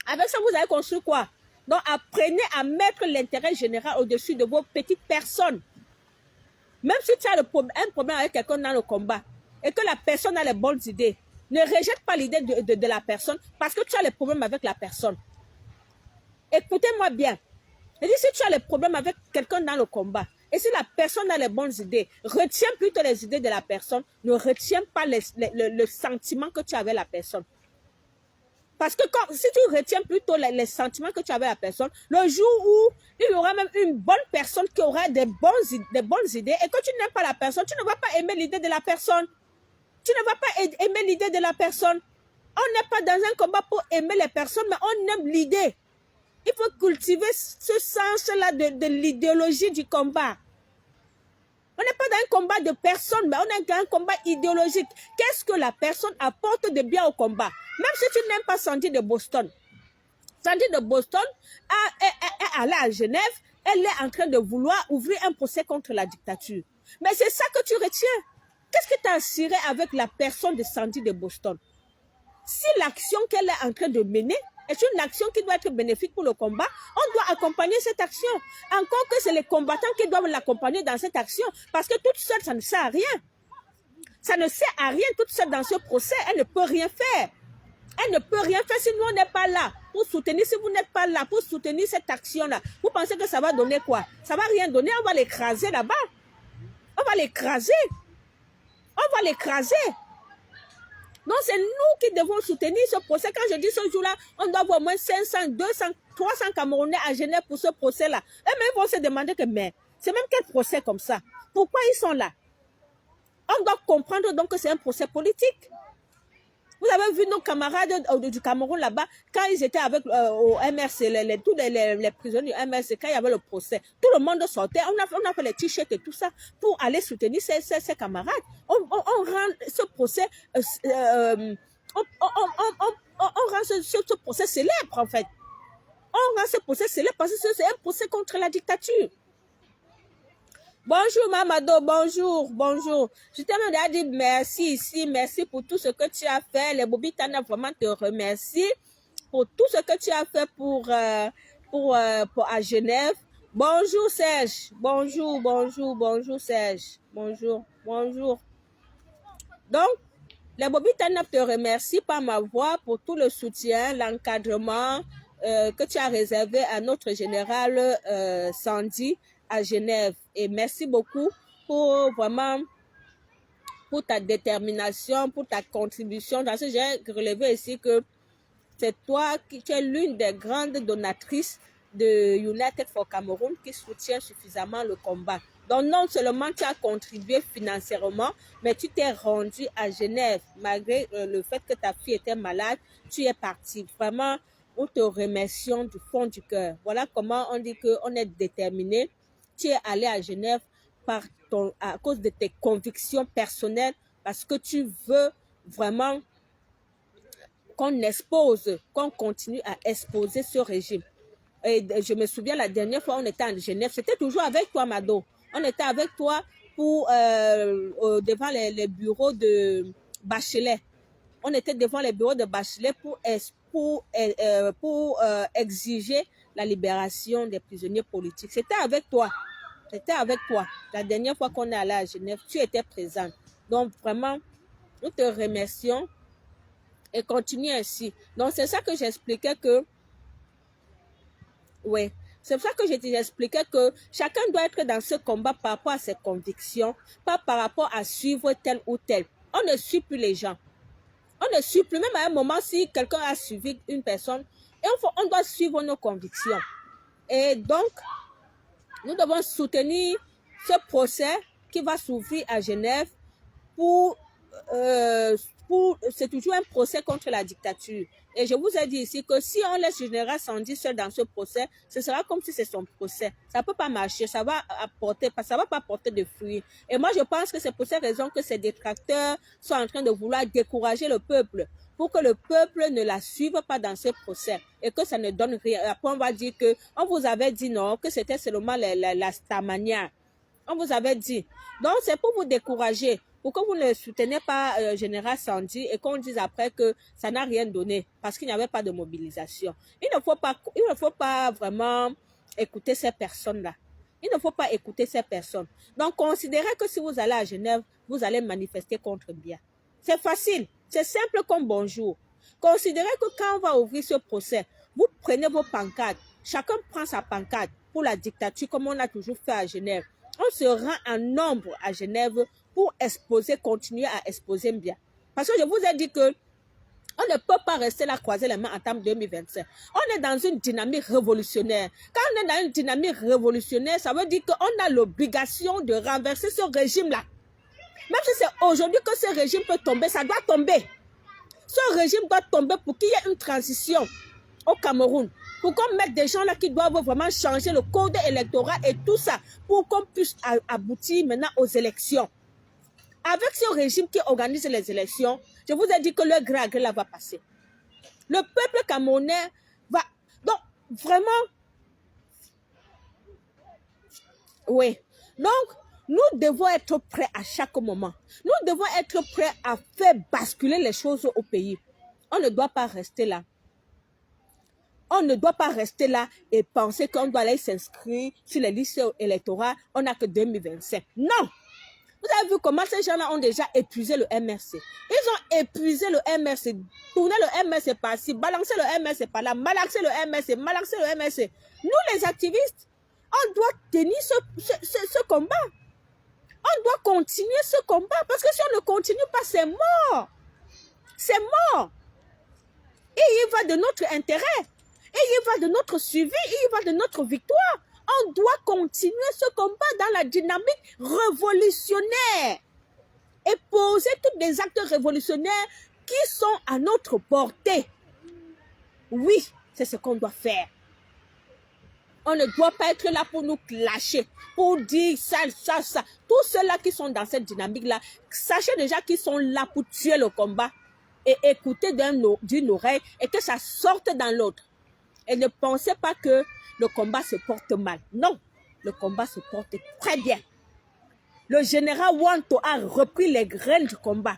Avec ça, vous avez construit quoi? Donc, apprenez à mettre l'intérêt général au-dessus de vos petites personnes. Même si tu as un problème avec quelqu'un dans le combat et que la personne a les bonnes idées, ne rejette pas l'idée de la personne parce que tu as les problèmes avec la personne. Écoutez-moi bien. Je dis, si tu as les problèmes avec quelqu'un dans le combat et si la personne a les bonnes idées, retiens plutôt les idées de la personne, ne retiens pas le sentiment que tu as avec la personne. Parce que si tu retiens plutôt les sentiments que tu as avec la personne, le jour où il y aura même une bonne personne qui aura des bonnes idées et que tu n'aimes pas la personne, tu ne vas pas aimer l'idée de la personne. Tu ne vas pas aimer l'idée de la personne. On n'est pas dans un combat pour aimer les personnes, mais on aime l'idée. Il faut cultiver ce sens-là de l'idéologie du combat. On n'est pas dans un combat de personnes, mais on est dans un combat idéologique. Qu'est-ce que la personne apporte de bien au combat? Même si tu n'aimes pas Sandy de Boston. Sandy de Boston est allée à Genève, elle est en train de vouloir ouvrir un procès contre la dictature. Mais c'est ça que tu retiens. Qu'est-ce que tu as assuré avec la personne de Sandy de Boston? Si l'action qu'elle est en train de mener est une action qui doit être bénéfique pour le combat, on doit accompagner cette action. Encore que c'est les combattants qui doivent l'accompagner dans cette action, parce que toute seule, ça ne sert à rien. Ça ne sert à rien toute seule dans ce procès, elle ne peut rien faire. Elle ne peut rien faire si nous, on n'est pas là pour soutenir, si vous n'êtes pas là pour soutenir cette action-là. Vous pensez que ça va donner quoi? Ça ne va rien donner, on va l'écraser là-bas. On va l'écraser. On va l'écraser. Donc, c'est nous qui devons soutenir ce procès. Quand je dis ce jour-là, on doit avoir au moins 500, 200, 300 Camerounais à Genève pour ce procès-là. Eux-mêmes vont se demander que, mais, c'est même quel procès comme ça? Pourquoi ils sont là? On doit comprendre donc que c'est un procès politique. Vous avez vu nos camarades du Cameroun là-bas, quand ils étaient avec au MRC, tous les prisonniers du MRC, quand il y avait le procès, tout le monde sortait, on a fait les t-shirts et tout ça pour aller soutenir ses camarades. On rend ce procès, on rend ce procès célèbre en fait. On rend ce procès célèbre parce que c'est un procès contre la dictature. Bonjour Mamado, bonjour, bonjour. Je t'aimerais dire merci ici, merci pour tout ce que tu as fait. Les Bobitana vraiment te remercie pour tout ce que tu as fait pour à Genève. Bonjour Serge, bonjour, bonjour, bonjour Serge, bonjour, bonjour. Donc, les Bobitana te remercie par ma voix pour tout le soutien, l'encadrement que tu as réservé à notre général Sandy à Genève. Et merci beaucoup pour vraiment pour ta détermination, pour ta contribution. Parce que j'ai relevé ici que c'est toi qui es l'une des grandes donatrices de United for Cameroon qui soutient suffisamment le combat. Donc, non seulement tu as contribué financièrement, mais tu t'es rendu à Genève. Malgré le fait que ta fille était malade, tu es parti. Vraiment, nous te remercions du fond du cœur. Voilà comment on dit qu'on est déterminé. Tu es allé à Genève à cause de tes convictions personnelles, parce que tu veux vraiment qu'on expose, qu'on continue à exposer ce régime. Et je me souviens, la dernière fois, on était en Genève, c'était toujours avec toi, Mado. On était avec toi pour, devant les bureaux de Bachelet. On était devant les bureaux de Bachelet pour exiger la libération des prisonniers politiques. C'était avec toi. C'était avec toi. La dernière fois qu'on est allé à Genève, tu étais présente. Donc, vraiment, nous te remercions et continue ainsi. Donc, c'est ça que j'expliquais que, oui, c'est pour ça que je t'expliquais que chacun doit être dans ce combat par rapport à ses convictions, pas par rapport à suivre tel ou tel. On ne suit plus les gens. On ne suit plus, même à un moment, si quelqu'un a suivi une personne, et on doit suivre nos convictions. Et donc, nous devons soutenir ce procès qui va s'ouvrir à Genève c'est toujours un procès contre la dictature. Et je vous ai dit ici que si on laisse le général Sandi seul dans ce procès, ce sera comme si c'est son procès. Ça ne peut pas marcher, ça va pas porter de fruits. Et moi, je pense que c'est pour cette raison que ces détracteurs sont en train de vouloir décourager le peuple, pour que le peuple ne la suive pas dans ce procès et que ça ne donne rien. Après, on va dire que on vous avait dit non, que c'était seulement la Starmania. On vous avait dit. Donc, c'est pour vous décourager. Pourquoi vous ne soutenez pas Général Sandi et qu'on dise après que ça n'a rien donné parce qu'il n'y avait pas de mobilisation. Il ne faut pas vraiment écouter ces personnes-là. Il ne faut pas écouter ces personnes. Donc, considérez que si vous allez à Genève, vous allez manifester contre Biya. C'est facile. C'est simple comme bonjour. Considérez que quand on va ouvrir ce procès, vous prenez vos pancartes. Chacun prend sa pancarte pour la dictature comme on a toujours fait à Genève. On se rend en nombre à Genève pour continuer à exposer Biya. Parce que je vous ai dit que on ne peut pas rester là croiser les mains en termes 2025. On est dans une dynamique révolutionnaire. Quand on est dans une dynamique révolutionnaire, ça veut dire qu'on a l'obligation de renverser ce régime-là. Même si c'est aujourd'hui que ce régime peut tomber, ça doit tomber. Ce régime doit tomber pour qu'il y ait une transition au Cameroun. Pour qu'on mette des gens là qui doivent vraiment changer le code électoral et tout ça, pour qu'on puisse aboutir maintenant aux élections. Avec ce régime qui organise les élections, je vous ai dit que le gré à gré là va passer. Le peuple camerounais va... Donc, vraiment... Oui. Donc, nous devons être prêts à chaque moment. Nous devons être prêts à faire basculer les choses au pays. On ne doit pas rester là. On ne doit pas rester là et penser qu'on doit aller s'inscrire sur les listes électorales. On n'a que 2025. Non! Vous avez vu comment ces gens-là ont déjà épuisé le MRC. Ils ont épuisé le MRC, tourné le MRC par-ci, balancé le MRC par-là, malaxé le MRC, malaxé le MRC. Nous, les activistes, on doit tenir ce combat. On doit continuer ce combat parce que si on ne continue pas, c'est mort. C'est mort. Et il va de notre intérêt. Et il va de notre suivi. Il va de notre victoire. On doit continuer ce combat dans la dynamique révolutionnaire et poser tous les actes révolutionnaires qui sont à notre portée. Oui, c'est ce qu'on doit faire. On ne doit pas être là pour nous clasher, pour dire ça. Tous ceux-là qui sont dans cette dynamique-là, sachez déjà qu'ils sont là pour tuer le combat et écouter d'une oreille et que ça sorte dans l'autre. Et ne pensez pas que le combat se porte mal. Non, le combat se porte très bien. Le général Wanto a repris les graines du combat.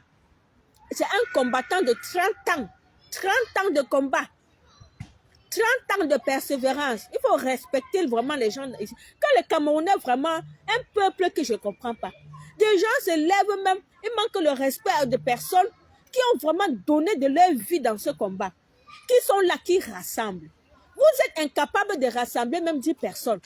C'est un combattant de 30 ans. 30 ans de combat. 30 ans de persévérance. Il faut respecter vraiment les gens. Quand les Camerounais, vraiment, un peuple que je ne comprends pas. Des gens se lèvent même, il manque le respect de personnes qui ont vraiment donné de leur vie dans ce combat. Qui sont là, qui rassemblent. Vous êtes incapable de rassembler même 10 personnes.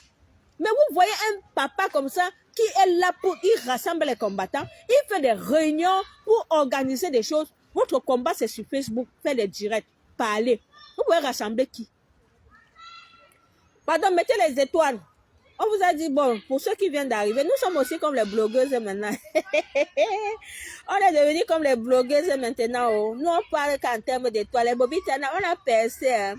Mais vous voyez un papa comme ça qui est là pour, il rassemble les combattants, il fait des réunions pour organiser des choses. Votre combat, c'est sur Facebook, fait des directs, parler. Vous pouvez rassembler qui? Pardon, mettez les étoiles. On vous a dit, bon, pour ceux qui viennent d'arriver, nous sommes aussi comme les blogueuses maintenant. On est devenus comme les blogueuses maintenant. Oh. Nous, on parle qu'en termes d'étoiles. Les Bobby Tana, on a percé. Hein.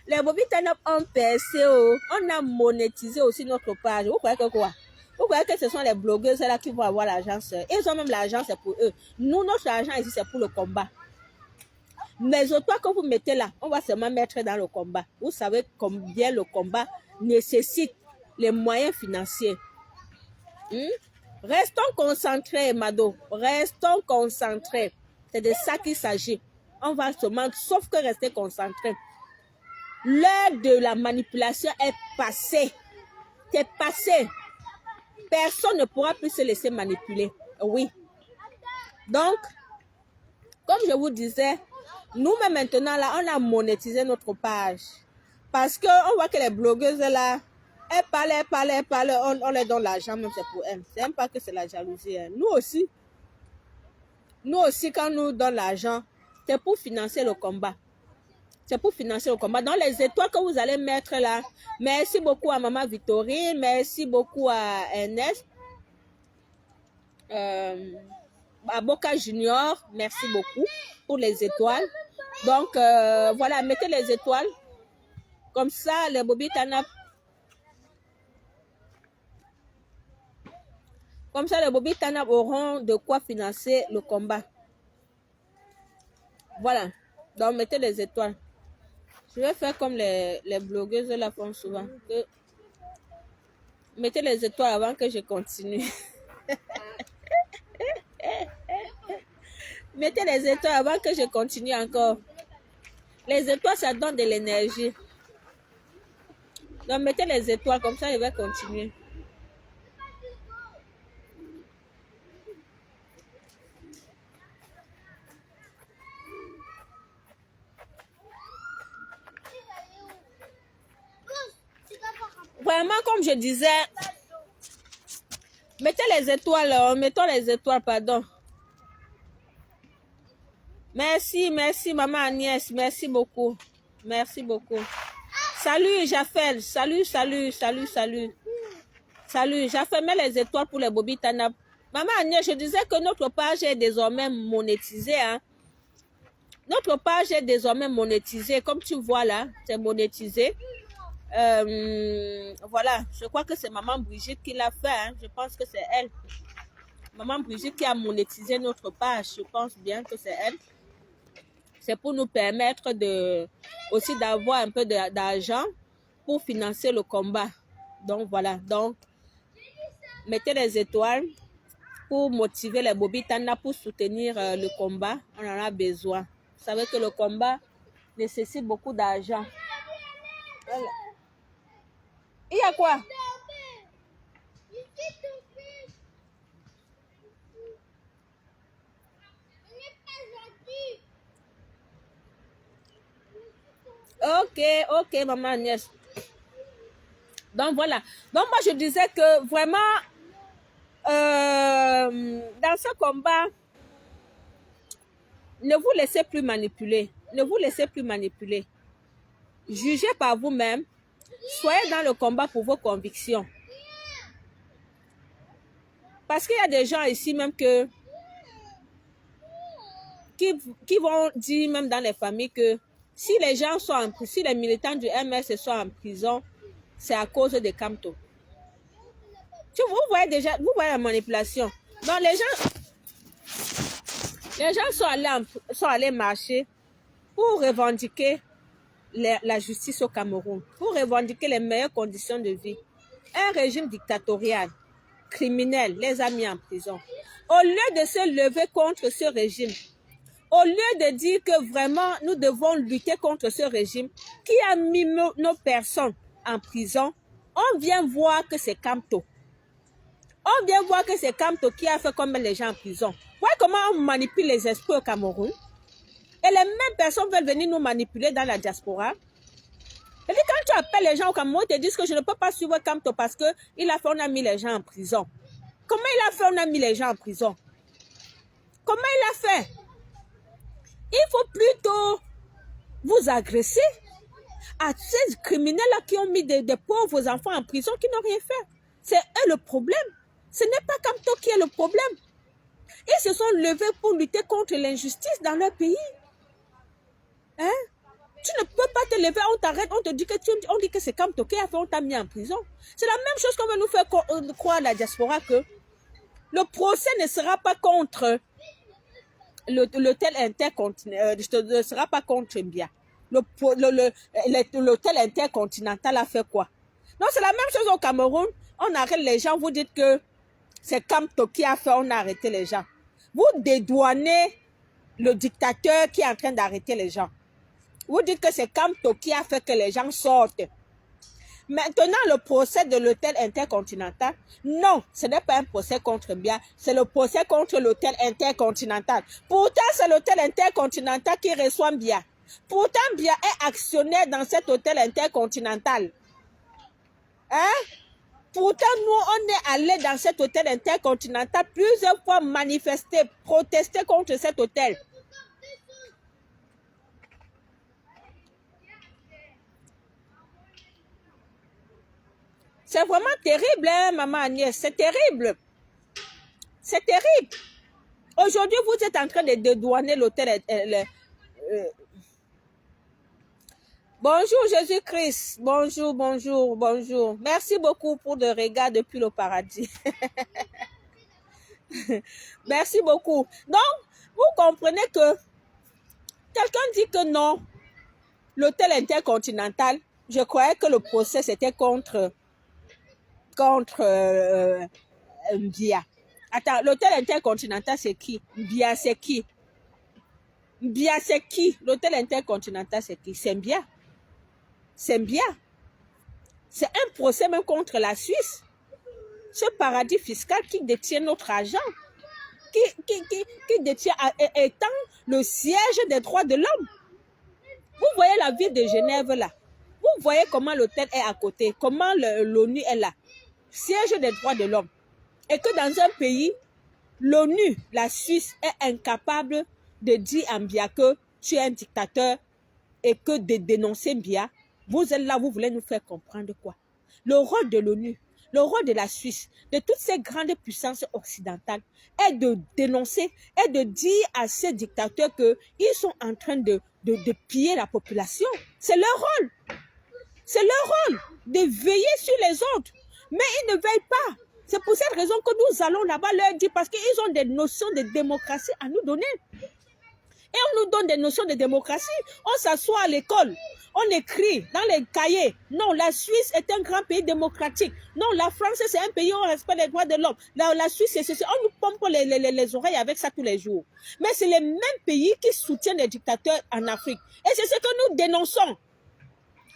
Les Bobby Tana ont percé. Oh. On a monétisé aussi notre page. Vous croyez que quoi? Vous croyez que ce sont les blogueuses là qui vont avoir l'agence? Ils ont même l'argent, c'est pour eux. Nous, notre argent ici, c'est pour le combat. Les autres que vous mettez là, on va seulement mettre dans le combat. Vous savez combien le combat nécessite les moyens financiers. Restons concentrés, Mado. Restons concentrés. C'est de ça qu'il s'agit. On va seulement, sauf que rester concentrés. L'heure de la manipulation est passée. C'est passé. Personne ne pourra plus se laisser manipuler. Oui. Donc, comme je vous disais, nous-mêmes maintenant, là, on a monétisé notre page. Parce qu'on voit que les blogueuses, là, elles parlent, on leur donne l'argent, même c'est pour elles. C'est même pas que c'est la jalousie. Hein. Nous aussi, quand on nous donne l'argent, c'est pour financer le combat. C'est pour financer le combat. Dans les étoiles que vous allez mettre là, merci beaucoup à Maman Victorine, merci beaucoup à Ernest, à Boca Junior, merci beaucoup pour les étoiles. Donc, voilà, mettez les étoiles. Comme ça, les Bobby Tana. Comme ça, les Bobby Tana auront de quoi financer le combat. Voilà. Donc, mettez les étoiles. Je vais faire comme les blogueuses la font souvent. Mettez les étoiles avant que je continue. Mettez les étoiles avant que je continue encore. Les étoiles, ça donne de l'énergie. Donc, mettez les étoiles, comme ça, je vais continuer. Vraiment, comme je disais, mettez les étoiles, mettons les étoiles, pardon. Merci, merci, Maman Agnès, merci beaucoup. Merci beaucoup. Salut, Jaffel, salut. Salut, Jaffel, mets les étoiles pour les Bobby Tana. Maman Agnès, je disais que notre page est désormais monétisée. Hein? Notre page est désormais monétisée. Comme tu vois là, c'est monétisé. Voilà, je crois que c'est Maman Brigitte qui l'a fait. Hein? Je pense que c'est elle. Maman Brigitte qui a monétisé notre page. Je pense bien que c'est elle. C'est pour nous permettre aussi d'avoir un peu d'argent pour financer le combat. Donc voilà. Donc, mettez les étoiles pour motiver les Bobby Tana pour soutenir le combat. On en a besoin. Vous savez que le combat nécessite beaucoup d'argent. Voilà. Il y a quoi? Ok, Maman Agnès. Donc voilà. Donc moi je disais que vraiment, dans ce combat, ne vous laissez plus manipuler. Ne vous laissez plus manipuler. Jugez par vous-même. Soyez dans le combat pour vos convictions. Parce qu'il y a des gens ici même qui vont dire même dans les familles que si les gens sont si les militants du MS sont en prison, c'est à cause de Camto. Vous voyez déjà, vous voyez la manipulation. Donc les gens sont allés marcher pour revendiquer la justice au Cameroun, pour revendiquer les meilleures conditions de vie. Un régime dictatorial, criminel, les a mis en prison. Au lieu de se lever contre ce régime, au lieu de dire que vraiment nous devons lutter contre ce régime qui a mis nos personnes en prison, on vient voir que c'est Camto. On vient voir que c'est Camto qui a fait comme les gens en prison. Voyez comment on manipule les esprits au Cameroun. Et les mêmes personnes veulent venir nous manipuler dans la diaspora. Et puis quand tu appelles les gens au Cameroun, ils te disent que je ne peux pas suivre Camto parce qu'il a fait, on a mis les gens en prison. Comment il a fait, on a mis les gens en prison? Comment il a fait? Il faut plutôt vous agresser à ces criminels-là qui ont mis des pauvres enfants en prison qui n'ont rien fait. C'est eux le problème. Ce n'est pas Kamto qui est le problème. Ils se sont levés pour lutter contre l'injustice dans leur pays. Hein? Tu ne peux pas te lever, on t'arrête, on te dit que c'est Kamto qui a fait, on t'a mis en prison. C'est la même chose qu'on veut nous faire croire à la diaspora que le procès ne sera pas contre l'hôtel intercontinental, ne sera pas contre Mbia. L'hôtel intercontinental a fait quoi? Non, c'est la même chose au Cameroun. On arrête les gens, vous dites que c'est Kamto qui a fait, on a arrêté les gens. Vous dédouanez le dictateur qui est en train d'arrêter les gens. Vous dites que c'est Kamto qui a fait que les gens sortent. Maintenant, le procès de l'hôtel intercontinental, non, ce n'est pas un procès contre Mbia, c'est le procès contre l'hôtel intercontinental. Pourtant, c'est l'hôtel intercontinental qui reçoit Mbia. Pourtant, Mbia est actionnaire dans cet hôtel intercontinental. Hein? Pourtant, nous, on est allé dans cet hôtel intercontinental plusieurs fois manifester, protester contre cet hôtel. C'est vraiment terrible, hein, maman Agnès, c'est terrible. C'est terrible. Aujourd'hui, vous êtes en train de dédouaner l'hôtel. Bonjour Jésus-Christ. Bonjour, bonjour, bonjour. Merci beaucoup pour le regard depuis le paradis. Merci beaucoup. Donc, vous comprenez que quelqu'un dit que non, l'hôtel intercontinental, je croyais que le procès c'était contre Mbia. Attends, l'hôtel intercontinental, c'est qui? Mbia, c'est qui? Mbia, c'est qui? L'hôtel intercontinental, c'est qui? C'est Mbia. C'est Mbia. C'est un procès même contre la Suisse. Ce paradis fiscal qui détient notre argent, qui détient, étant le siège des droits de l'homme. Vous voyez la ville de Genève là. Vous voyez comment l'hôtel est à côté, comment l'ONU est là. Siège des droits de l'homme. Et que dans un pays, l'ONU, la Suisse, est incapable de dire à Mbia que tu es un dictateur et que de dénoncer Mbia, vous êtes là, vous voulez nous faire comprendre quoi? Le rôle de l'ONU, le rôle de la Suisse, de toutes ces grandes puissances occidentales, est de dénoncer, est de dire à ces dictateurs qu'ils sont en train de piller la population. C'est leur rôle. C'est leur rôle de veiller sur les autres. Mais ils ne veillent pas. C'est pour cette raison que nous allons là-bas leur dire, parce qu'ils ont des notions de démocratie à nous donner. Et on nous donne des notions de démocratie. On s'assoit à l'école, on écrit dans les cahiers. Non, la Suisse est un grand pays démocratique. Non, la France, c'est un pays où on respecte les droits de l'homme. La Suisse, c'est ceci. On nous pompe les oreilles avec ça tous les jours. Mais c'est les mêmes pays qui soutiennent les dictateurs en Afrique. Et c'est ce que nous dénonçons.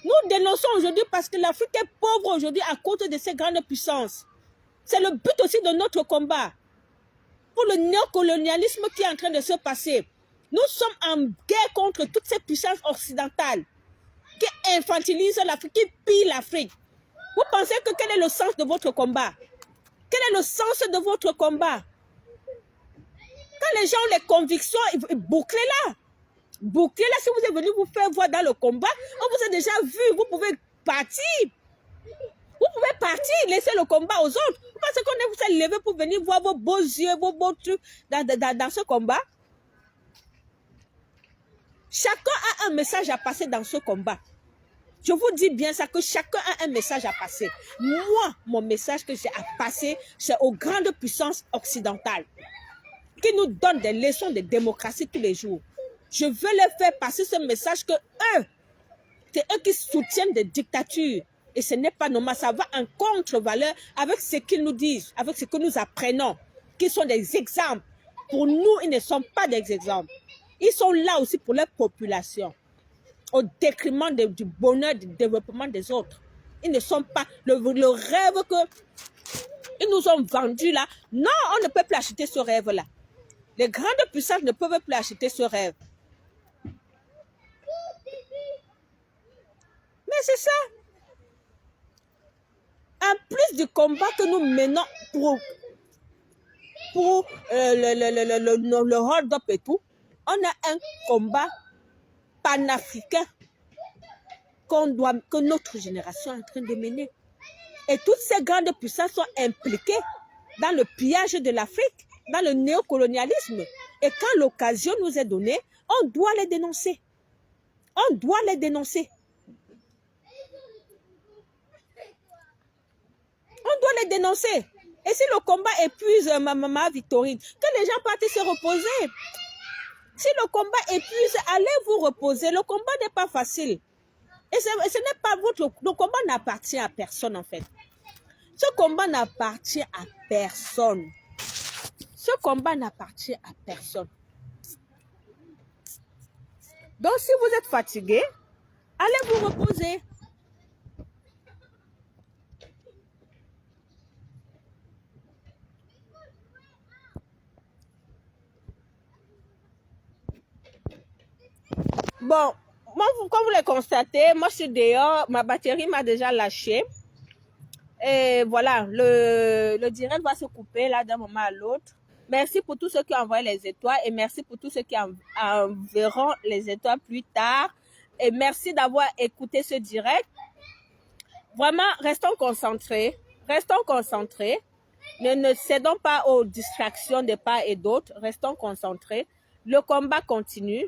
Nous dénonçons aujourd'hui parce que l'Afrique est pauvre aujourd'hui à cause de ces grandes puissances. C'est le but aussi de notre combat. Pour le néocolonialisme qui est en train de se passer. Nous sommes en guerre contre toutes ces puissances occidentales qui infantilisent l'Afrique, qui pillent l'Afrique. Vous pensez que quel est le sens de votre combat? Quel est le sens de votre combat? Quand les gens ont les convictions, bouclez-la. Bouclez-la. Si vous êtes venu vous faire voir dans le combat, on vous a déjà vu, vous pouvez partir. Vous pouvez partir, laisser le combat aux autres. Vous pensez qu'on vous a levé pour venir voir vos beaux yeux, vos beaux trucs dans ce combat? Chacun a un message à passer dans ce combat. Je vous dis bien ça, que chacun a un message à passer. Moi, mon message que j'ai à passer, c'est aux grandes puissances occidentales qui nous donnent des leçons de démocratie tous les jours. Je veux leur faire passer ce message que eux, c'est eux qui soutiennent des dictatures. Et ce n'est pas normal, ça va en contre-valeur avec ce qu'ils nous disent, avec ce que nous apprenons, qui sont des exemples. Pour nous, ils ne sont pas des exemples. Ils sont là aussi pour leur population, au détriment du bonheur, du développement des autres. Ils ne sont pas le rêve qu'ils nous ont vendu là. Non, on ne peut plus acheter ce rêve-là. Les grandes puissances ne peuvent plus acheter ce rêve. Mais c'est ça. En plus du combat que nous menons pour le hold-up et tout, on a un combat panafricain que notre génération est en train de mener. Et toutes ces grandes puissances sont impliquées dans le pillage de l'Afrique, dans le néocolonialisme. Et quand l'occasion nous est donnée, on doit les dénoncer. On doit les dénoncer. On doit les dénoncer. Et si le combat épuise ma Victorine, que les gens partent se reposer. Si le combat épuise, allez vous reposer. Le combat n'est pas facile. Et ce n'est pas votre... Le combat n'appartient à personne, en fait. Ce combat n'appartient à personne. Ce combat n'appartient à personne. Donc, si vous êtes fatigué, allez vous reposer. Bon, moi, comme vous le constatez, moi, je suis dehors. Ma batterie m'a déjà lâché. Et voilà, le direct va se couper là d'un moment à l'autre. Merci pour tous ceux qui ont envoyé les étoiles et merci pour tous ceux qui enverront les étoiles plus tard. Et merci d'avoir écouté ce direct. Vraiment, restons concentrés. Restons concentrés. Ne cédons pas aux distractions de part et d'autre. Restons concentrés. Le combat continue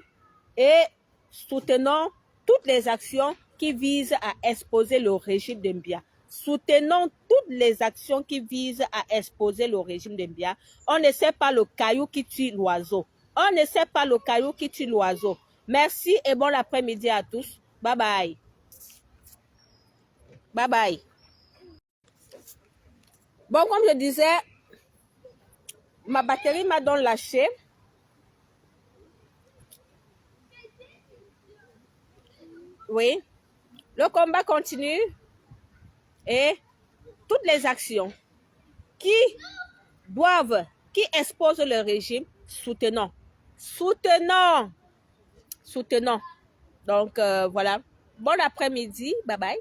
et soutenons toutes les actions qui visent à exposer le régime de Mbia. Soutenons toutes les actions qui visent à exposer le régime de Mbia. On ne sait pas le caillou qui tue l'oiseau. On ne sait pas le caillou qui tue l'oiseau. Merci et bon après-midi à tous. Bye bye. Bye bye. Bon, comme je disais, ma batterie m'a donc lâché. Oui. Le combat continue. Et toutes les actions qui exposent le régime, soutenons. Soutenons. Donc, voilà. Bon après-midi. Bye bye.